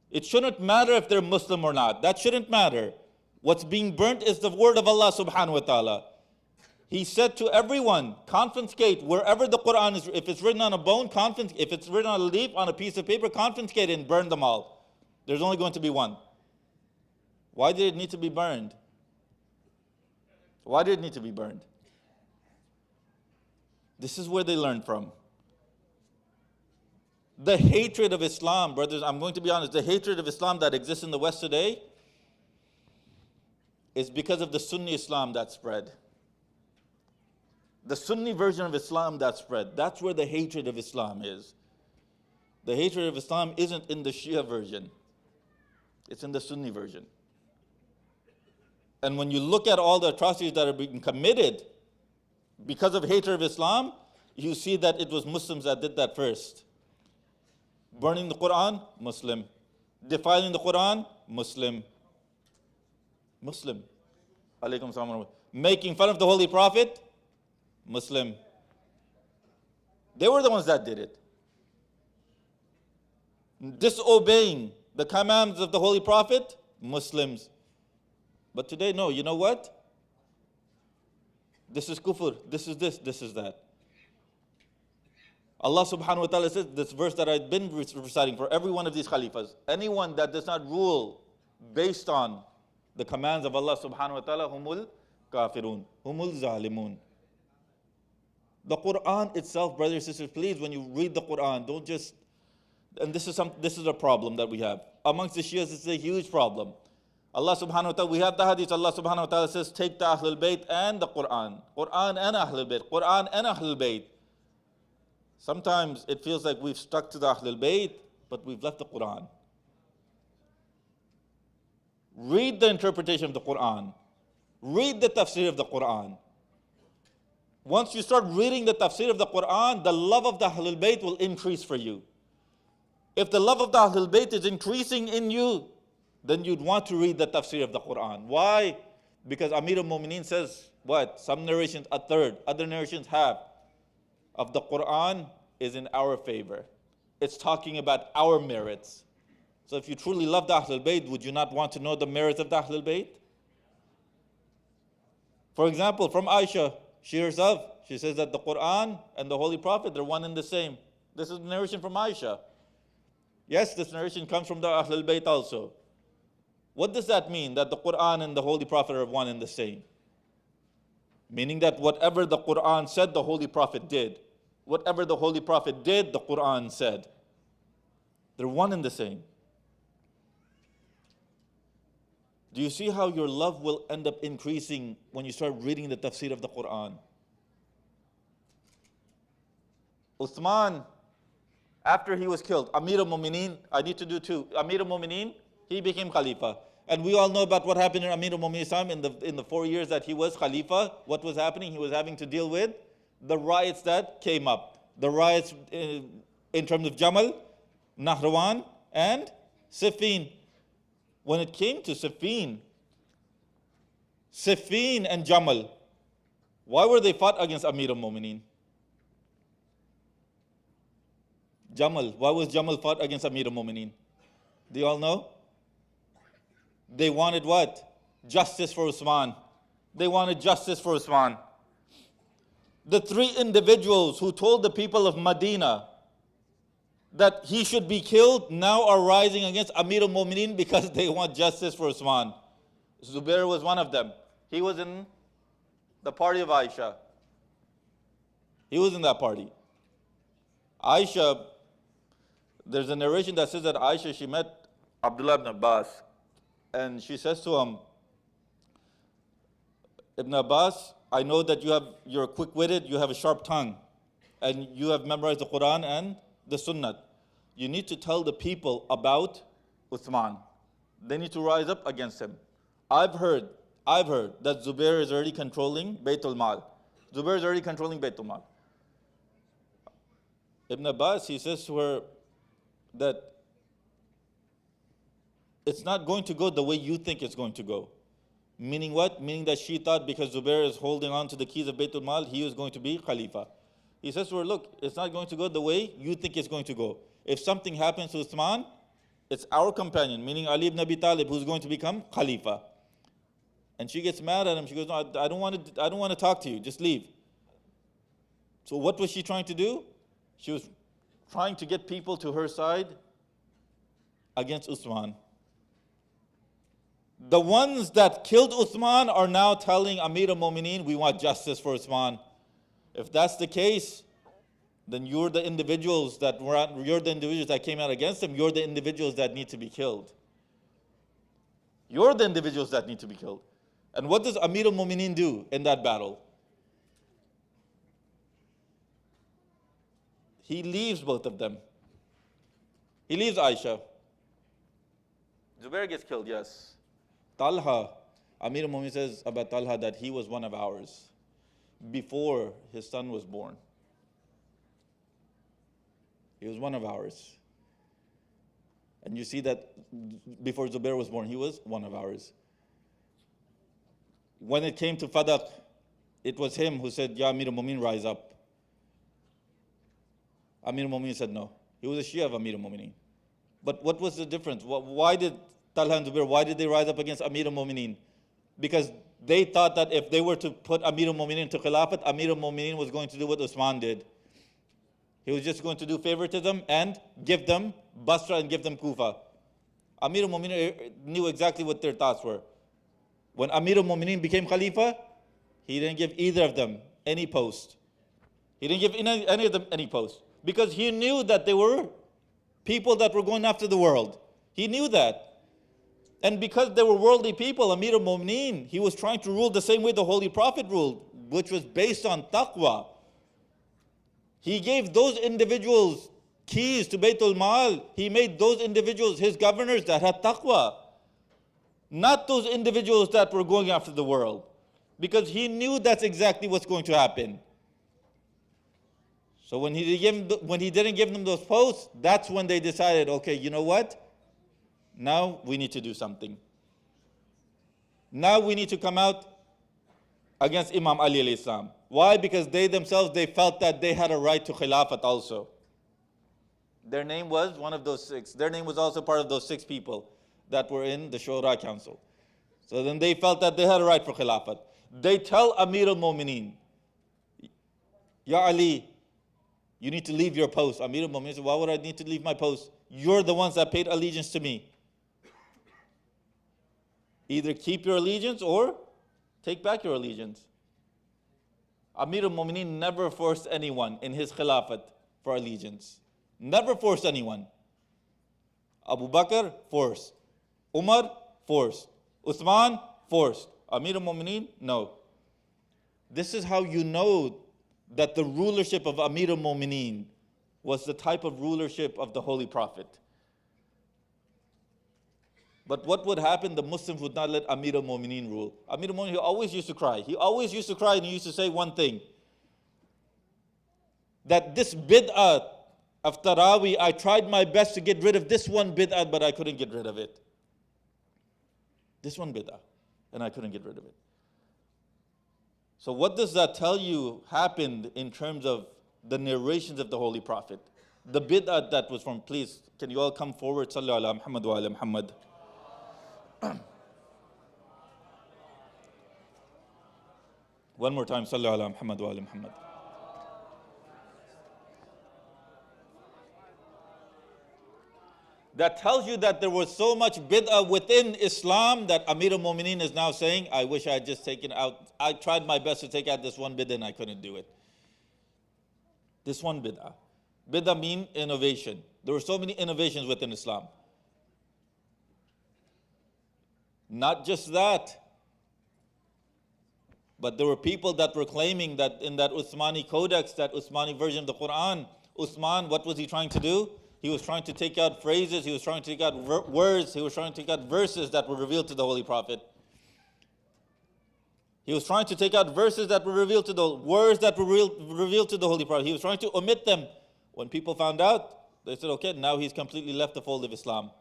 S8: It shouldn't matter if they're Muslim or not. That shouldn't matter. What's being burnt is the word of Allah subhanahu wa ta'ala. He said to everyone, confiscate wherever the Quran is. If it's written on a bone, if it's written on a leaf, on a piece of paper, confiscate it and burn them all. There's only going to be one. Why did it need to be burned? Why did it need to be burned? This is where they learned from. The hatred of Islam, brothers, I'm going to be honest, the hatred of Islam that exists in the West today is because of the Sunni Islam that spread. The Sunni version of Islam that spread. That's where the hatred of Islam is. The hatred of Islam isn't in the Shia version. It's in the Sunni version. And when you look at all the atrocities that are being committed because of hatred of Islam, you see that it was Muslims that did that first. Burning the Quran, Muslim. Defiling the Quran, Muslim. Muslim. Alaykum salam. Making fun of the Holy Prophet, Muslim. They were the ones that did it. Disobeying the commands of the Holy Prophet, Muslims. But today, no, you know what? This is kufr, this is this is that. Allah subhanahu wa ta'ala says, this verse that I've been reciting for every one of these khalifas, anyone that does not rule based on the commands of Allah subhanahu wa ta'ala, humul kafirun, humul zalimun. The Quran itself, brothers and sisters, please, when you read the Quran, don't just, and this is a problem that we have. Amongst the Shias, it's a huge problem. Allah subhanahu wa ta'ala, we have the hadith, Allah subhanahu wa ta'ala says, take the Ahlul Bayt and the Quran. Quran and Ahlul Bayt. Quran and Ahlul Bayt. Sometimes it feels like we've stuck to the Ahlul Bayt, but we've left the Quran. Read the interpretation of the Quran. Read the tafsir of the Quran. Once you start reading the tafsir of the Quran, the love of the Ahlul Bayt will increase for you. If the love of the Ahlul Bayt is increasing in you, then you'd want to read the tafsir of the Quran. Why? Because Amir al-Mu'mineen says, what? Some narrations a third, other narrations half. of the Quran is in our favor. It's talking about our merits. So if you truly love the Ahlul Bayt, would you not want to know the merits of the Ahlul Bayt? For example, from Aisha, she herself, she says that the Quran and the Holy Prophet, they're one and the same. This is a narration from Aisha. Yes, this narration comes from the Ahlul Bayt also. What does that mean, that the Quran and the Holy Prophet are one and the same? Meaning that whatever the Quran said, the Holy Prophet did. Whatever the Holy Prophet did, the Quran said. They're one and the same. Do you see how your love will end up increasing when you start reading the tafsir of the Quran? Uthman, after he was killed, Amir al-Mu'mineen, I need to do two. Amir al-Mu'mineen, he became Khalifa. And we all know about what happened in Amir al-Mu'mineen's time in the 4 years that he was Khalifa. What was happening? He was having to deal with the riots that came up. The riots in terms of Jamal, Nahrawan, and Siffin. When it came to Siffin and Jamal, why were they fought against Amir al-Mu'mineen? Jamal, why was Jamal fought against Amir al-Mu'mineen? Do you all know? They wanted what? Justice for Usman. They wanted justice for Usman. The three individuals who told the people of Medina that he should be killed now are rising against Amir al-Mu'mineen because they want justice for Usman. Zubair was one of them. He was in the party of Aisha. He was in that party. Aisha, there's a narration that says that Aisha, she met Abdullah ibn Abbas, and she says to him, Ibn Abbas, I know that you're quick-witted, you have a sharp tongue, and you have memorized the Quran and the Sunnah. You need to tell the people about Uthman. They need to rise up against him. I've heard that Zubair is already controlling Baytul Mal. Zubair is already controlling Baytul Mal. Ibn Abbas, he says to her that it's not going to go the way you think it's going to go. Meaning what? Meaning that she thought because Zubair is holding on to the keys of Baytul Mal, he is going to be Khalifa. He says to her, look, it's not going to go the way you think it's going to go. If something happens to Uthman, it's our companion, meaning Ali ibn Abi Talib, who's going to become Khalifa. And she gets mad at him. She goes, no, I don't want to talk to you. Just leave. So what was she trying to do? She was trying to get people to her side against Uthman. The ones that killed Uthman are now telling Amir al-Mu'mineen, we want justice for Uthman. If that's the case, then you're the individuals that came out against him. You're the individuals that need to be killed. You're the individuals that need to be killed. And what does Amir al-Mu'mineen do in that battle? He leaves both of them. He leaves Aisha. Zubair gets killed, yes. Talha, Amir al-Mu'mineen says about Talha that he was one of ours before his son was born. He was one of ours. And you see that before Zubair was born, he was one of ours. When it came to Fadaq, it was him who said, Ya Amir al-Mu'mineen, rise up. Amir al-Mu'mineen said no. He was a Shia of Amir al-Mu'mineen. But what was the difference? Why did Talha and Zubair, why did they rise up against Amir al-Mu'mineen? Because they thought that if they were to put Amir al-Mu'mineen into Khilafat, Amir al-Mu'mineen was going to do what Usman did. He was just going to do favoritism and give them Basra and give them Kufa. Amir al-Mu'mineen knew exactly what their thoughts were. When Amir al-Mu'mineen became Khalifa, he didn't give either of them any post. He didn't give any of them any post. Because he knew that they were people that were going after the world. He knew that. And because they were worldly people, Amir al-Mu'mineen, he was trying to rule the same way the Holy Prophet ruled, which was based on taqwa. He gave those individuals keys to Baytul Mal. He made those individuals his governors that had taqwa. Not those individuals that were going after the world. Because he knew that's exactly what's going to happen. So when he didn't give them those posts, that's when they decided, okay, you know what? Now we need to do something. Now we need to come out against Imam Ali alayhi salam. Why? Because they themselves, they felt that they had a right to Khilafat also. Their name was one of those six. Their name was also part of those six people that were in the Shura Council. So then they felt that they had a right for Khilafat. They tell Amir al-Mu'mineen, Ya Ali, you need to leave your post. Amir al-Mu'mineen said, why would I need to leave my post? You're the ones that paid allegiance to me. Either keep your allegiance or take back your allegiance. Amir al-Mu'mineen never forced anyone in his Khilafat for allegiance. Never forced anyone. Abu Bakr, forced. Umar, forced. Uthman, forced. Amir al-Mu'mineen, no. This is how you know that the rulership of Amir al-Mu'mineen was the type of rulership of the Holy Prophet. But what would happen? The Muslims would not let Amir al-Mu'mineen rule. Amir al-Mu'mineen, he always used to cry. He always used to cry and he used to say one thing. That this bid'ah of Taraweeh, I tried my best to get rid of this one bid'ah, but I couldn't get rid of it. This one bid'ah, and I couldn't get rid of it. So what does that tell you happened in terms of the narrations of the Holy Prophet? The bid'ah that was from, please, can you all come forward? Sallu ala Muhammad wa ala Muhammad. One more time, Sallu ala Muhammad wa ala Muhammad. That tells you that there was so much bid'ah within Islam that Amir al-Mu'mineen is now saying, I wish I had just taken out, I tried my best to take out this one bid'ah and I couldn't do it. This one bid'ah. Bid'ah means innovation. There were so many innovations within Islam. Not just that, but there were people that were claiming that in that Uthmani codex, that Uthmani version of the Quran, Uthman, what was he trying to do? He was trying to take out phrases, he was trying to take out words, he was trying to take out verses that were revealed to the Holy Prophet. He was trying to take out verses that were revealed to the words that were revealed to the Holy Prophet. He was trying to omit them. When people found out, they said, okay, now he's completely left the fold of Islam.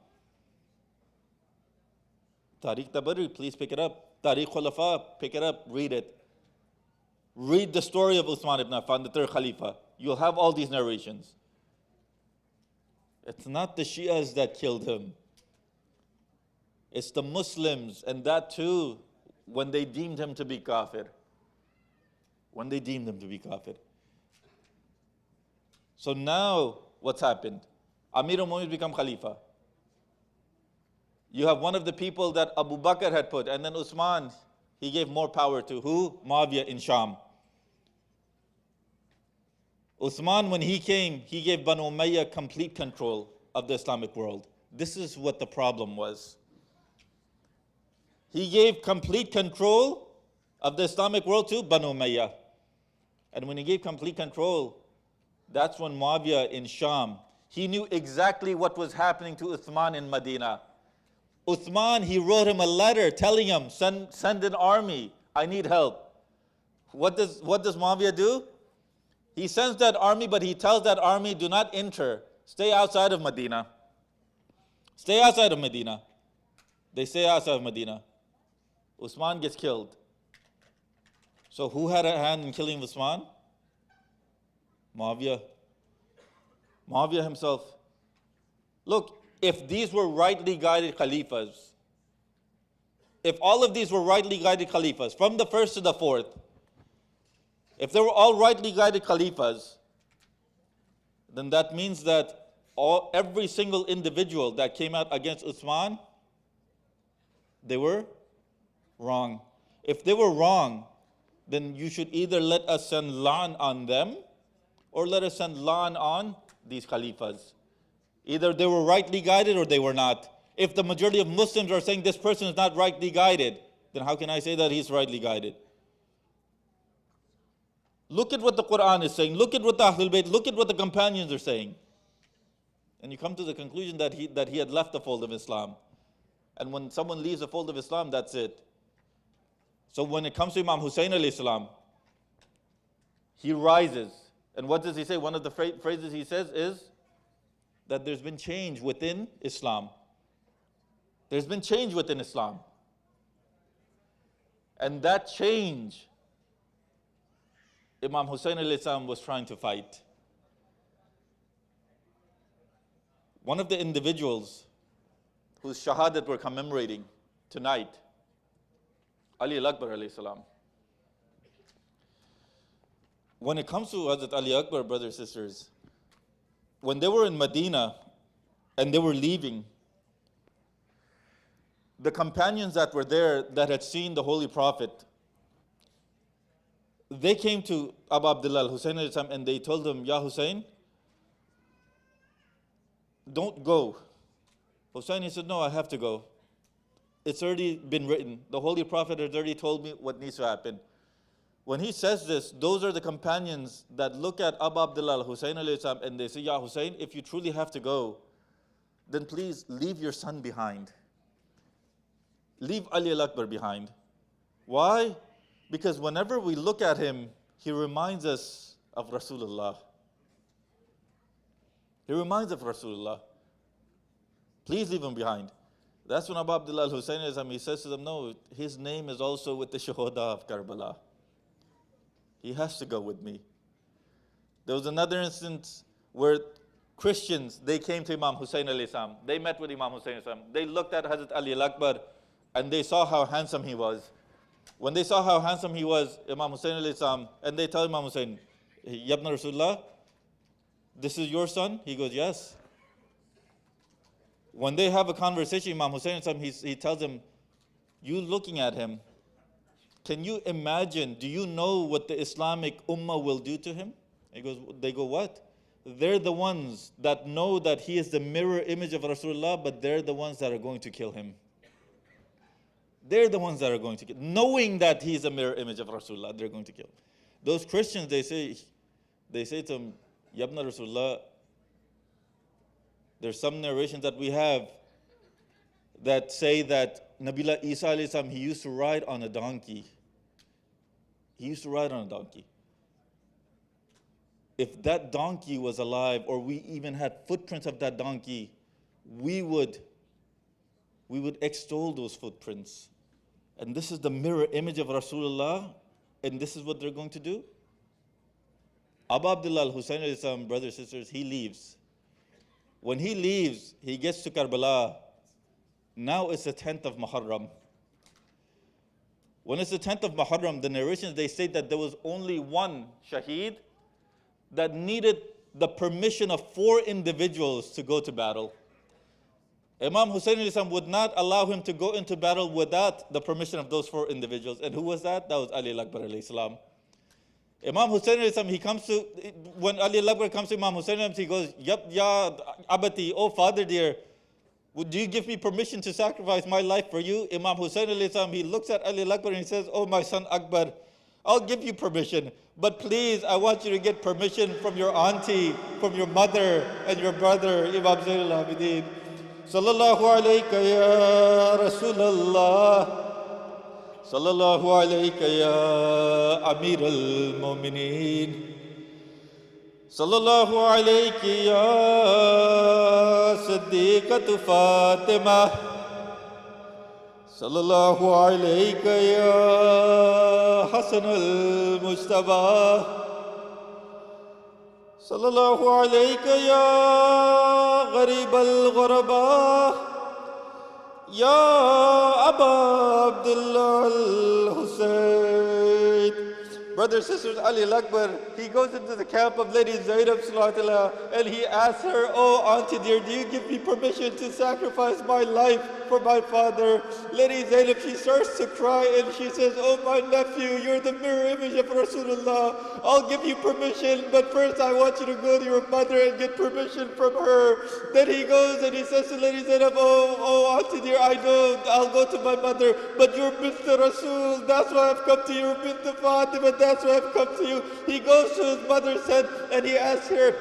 S8: Tariq Tabari, please pick it up. Tariq Khulafa, pick it up, read it. Read the story of Uthman ibn Affan, the third Khalifa. You'll have all these narrations. It's not the Shias that killed him. It's the Muslims, and that too, when they deemed him to be kafir. When they deemed him to be kafir. So now, what's happened? Amir al-Mu'mineen become Khalifa. You have one of the people that Abu Bakr had put, and then Uthman, he gave more power to who? Muawiyah in Sham. Uthman, when he came, he gave Banu Umayyah complete control of the Islamic world. This is what the problem was. He gave complete control of the Islamic world to Banu Umayyah. And when he gave complete control, that's when Muawiyah in Sham, he knew exactly what was happening to Uthman in Medina. Uthman, he wrote him a letter telling him, send an army, I need help. What does Muawiyah do? He sends that army, but he tells that army, do not enter. Stay outside of Medina. Stay outside of Medina. They stay outside of Medina. Uthman gets killed. So who had a hand in killing Uthman? Muawiyah. Muawiyah himself. Look, if these were rightly guided Khalifas, if all of these were rightly guided Khalifas, from the first to the fourth, if they were all rightly guided Khalifas, then that means that every single individual that came out against Uthman, they were wrong. If they were wrong, then you should either let us send La'an on them, or let us send La'an on these Khalifas. Either they were rightly guided or they were not. If the majority of Muslims are saying this person is not rightly guided, then how can I say that he's rightly guided? Look at what the Quran is saying. Look at what the Ahlul Bayt, look at what the companions are saying. And you come to the conclusion that he had left the fold of Islam. And when someone leaves the fold of Islam, that's it. So when it comes to Imam Hussein alayhi salam, he rises. And what does he say? One of the phrases he says is that there's been change within Islam. There's been change within Islam. And that change Imam Hussein alayhi salam was trying to fight. One of the individuals whose shahadat we're commemorating tonight, Ali al-Akbar alayhi salam. When it comes to Hazrat Ali Akbar, brothers and sisters, when they were in Medina and they were leaving, the companions that were there that had seen the Holy Prophet, they came to Abu Abdullah Hussein alayhi salam and they told him, Ya Hussein, don't go. Hussein, he said, no, I have to go. It's already been written. The Holy Prophet has already told me what needs to happen. When he says this, those are the companions that look at Abu Abdullah Hussein alayhi salam and they say, Ya Hussein, if you truly have to go, then please leave your son behind. Leave Ali al-Akbar behind. Why? Because whenever we look at him, he reminds us of Rasulullah. He reminds us of Rasulullah. Please leave him behind. That's when Abu Abdullah Hussein, he says to them, no, his name is also with the Shuhada of Karbala. He has to go with me. There was another instance where Christians, they came to Imam Hussein alayhi salam. They met with Imam Hussein alayhi salam. They looked at Hazrat Ali al-Akbar and they saw how handsome he was. When they saw how handsome he was, Imam Hussein alayhi salam, and they tell Imam Hussein, Yabna Rasulullah, this is your son? He goes, yes. When they have a conversation, Imam Hussein alayhi salam, he tells them, you looking at him, can you imagine, do you know what the Islamic Ummah will do to him? They go, what? They're the ones that know that he is the mirror image of Rasulullah, but they're the ones that are going to kill him. They're the ones that are going to kill him. Knowing that he's a mirror image of Rasulullah, they're going to kill him. Those Christians, they say to him, Yabna Rasulullah, there's some narrations that we have that say that Nabila Isa alayhi salam, he used to ride on a donkey. He used to ride on a donkey. If that donkey was alive, or we even had footprints of that donkey, we would extol those footprints. And this is the mirror image of Rasulullah, and this is what they're going to do? Abu Abdullah Hussein alayhi salam, brothers and sisters, he leaves. When he leaves, he gets to Karbala. Now it's the 10th of Muharram. When it's the 10th of Muharram, the narrations, they say that there was only one shaheed that needed the permission of 4 individuals to go to battle. Imam Hussein alayhi salam would not allow him to go into battle without the permission of those 4 individuals. And who was that? That was Ali al-Akbar alayhi salam. Imam Hussein alayhi salam, when Ali al-Akbar comes to Imam Hussein, he goes, Yap ya abati, oh father dear, would you give me permission to sacrifice my life for you? Imam Hussein alayhi salam, he looks at Ali al-Akbar and he says, oh my son Akbar, I'll give you permission, but please, I want you to get permission from your auntie, from your mother and your brother, Imam Zainul Abidin. Sallallahu alayka ya Rasulallah. Sallallahu alayka ya Amir al-Mu'mineen. Sallallahu alayki ya Siddiqatu Fatima. Sallallahu alayka ya Hasan al-Mustafa. Sallallahu alayka ya Gharib al-Ghuraba. Ya Aba Abdullah al-Hussein. Brothers, sisters, Ali al-Akbar, he goes into the camp of Lady Zainab and he asks her, oh auntie dear, do you give me permission to sacrifice my life for my father? Lady Zainab, she starts to cry and she says, oh my nephew, you're the mirror image of Rasulullah. I'll give you permission, but first I want you to go to your mother and get permission from her. Then he goes and he says to Lady Zainab, oh auntie dear, I know, I'll go to my mother, but you're Bint Rasul, that's why I've come to you, Bint Fatima, that's why I've come to you. He goes to his mother's head and he asks her,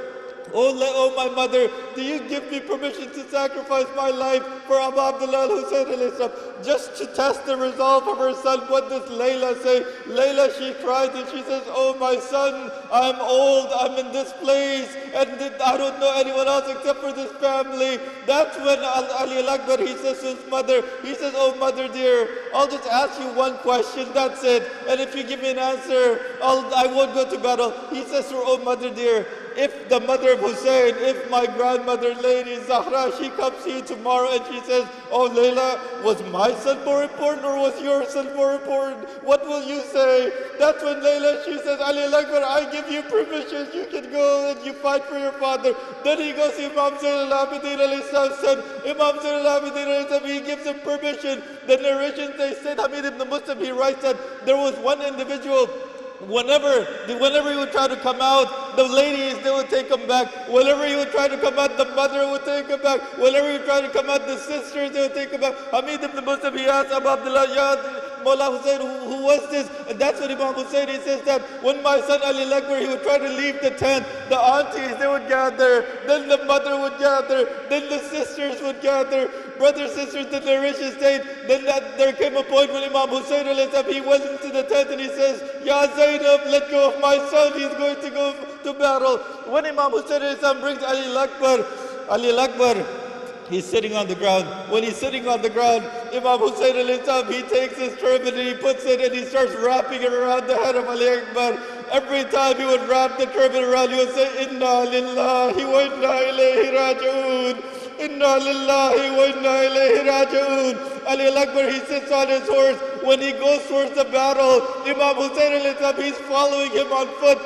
S8: Oh my mother, do you give me permission to sacrifice my life for Abu Abdullah al-Hussein alayhi salam, just to test the resolve of her son? What does Layla say? Layla, she cries and she says, oh my son, I'm old, I'm in this place, and I don't know anyone else except for this family. That's when Ali al-Akbar, he says to his mother, he says, oh mother dear, I'll just ask you one question, that's it. And if you give me an answer, I won't go to battle. He says to her, oh mother dear, if the mother of Hussein, if my grandmother Lady Zahra, she comes to you tomorrow and she says, oh Layla, was my son more important or was your son more important? What will you say? That's when Layla, she says, Ali al-Akbar, I give you permission, you can go and you fight for your father. Then he goes to Imam Zayn al-Abidin alayhi salam's son. Imam Zayn al-Abidin alayhi salam, he gives him permission. The narrations, they said, Hamid ibn Muslim, he writes that there was one individual, whenever he would try to come out, the ladies, they would take him back. Whenever he would try to come out, the mother would take him back. Whenever he would try to come out, the sisters, they would take him back. Hamid ibn Muslim, he asked Abu Abdullah, Ya Mawla Hussein, who was this? And that's what Imam Hussein, he says that when my son Ali al-Akbar, he would try to leave the tent, the aunties, they would gather, then the mother would gather, then the sisters would gather, brothers, sisters, the narration state. Then there came a point when Imam Hussein, he went into the tent and he says, Ya Zainab, let go of my son, he's going to go to battle. When Imam Hussein brings Ali al-Akbar, he's sitting on the ground. When he's sitting on the ground, Imam Hussein he takes his turban and he puts it and he starts wrapping it around the head of Ali Akbar. Every time he would wrap the turban around, he would say, Inna lillahi wa inna ilayhi raji'un. Inna lillahi wa inna ilayhi raji'un. Ali al-Akbar, he sits on his horse. When he goes towards the battle, Imam Hussein he's following him on foot.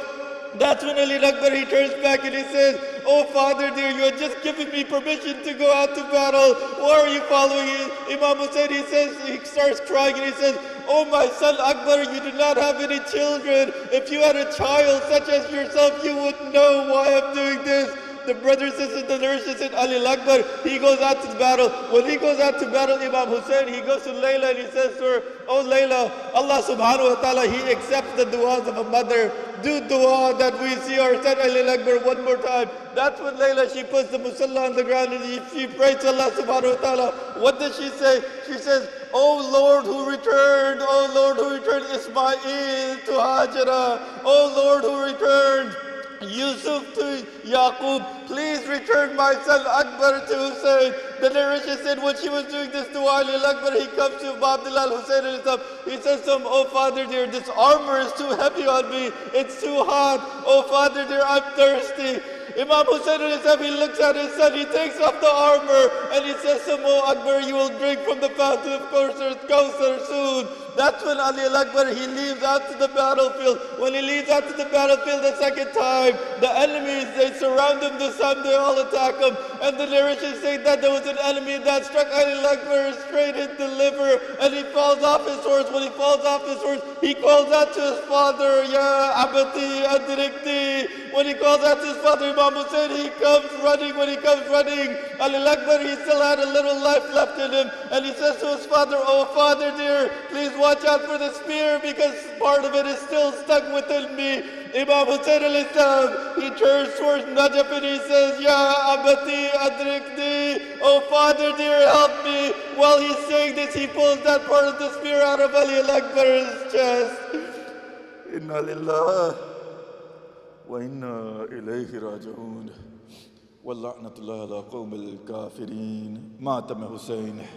S8: That's when Ali al-Akbar, he turns back and he says, oh father dear, you had just given me permission to go out to battle. Why are you following Imam Hussein? He says, he starts crying and he says, oh my son Akbar, you do not have any children. If you had a child such as yourself, you would know why I'm doing this. The brothers and sisters, the nurses said, Ali al-Akbar, he goes out to battle. When he goes out to battle, Imam Hussein, he goes to Layla and he says to her, oh Layla, Allah subhanahu wa ta'ala, he accepts the du'as of a mother. Do dua that we see our son Ali al-Akbar one more time. That's when Layla, she puts the musalla on the ground and she prays to Allah subhanahu wa ta'ala. What does she say? She says, oh Lord who returned Ismail to Hajara. Oh Lord who returned Yusuf to Yaqub, please return my son Akbar to Hussein. The narration said when she was doing this dua, Ali al-Akbar, he comes to Abu Abdullah al-Hussein and he says to him, oh father dear, this armor is too heavy on me, it's too hot. Oh father dear, I'm thirsty. Imam Hussein he looks at his son, he takes off the armor and he says to him, oh Akbar, you will drink from the fountain of Kawthar soon. That's when Ali al-Akbar, he leaves out to the battlefield. When he leaves out to the battlefield the second time, the enemies, they surround him this time, they all attack him. And the narration say that there was an enemy that struck Ali al-Akbar straight in the liver and he falls off his horse. When he falls off his horse, he calls out to his father, Ya Abati Adrikti. When he calls out to his father, Imam Hussein, he comes running. When he comes running, Ali al-Akbar, he still had a little life left in him. And he says to his father, oh father dear, please watch out for the spear because part of it is still stuck within me. Imam Hussein he turns towards Najaf and he says, Ya Abati Adrikni, oh father dear, help me. While he's saying this, he pulls that part of the spear out of Ali al-Akbar's chest. Inna lillah wa inna ilayhi raji'un. Wa la'natullah ala qawm al-kafirin. Matam Hussein.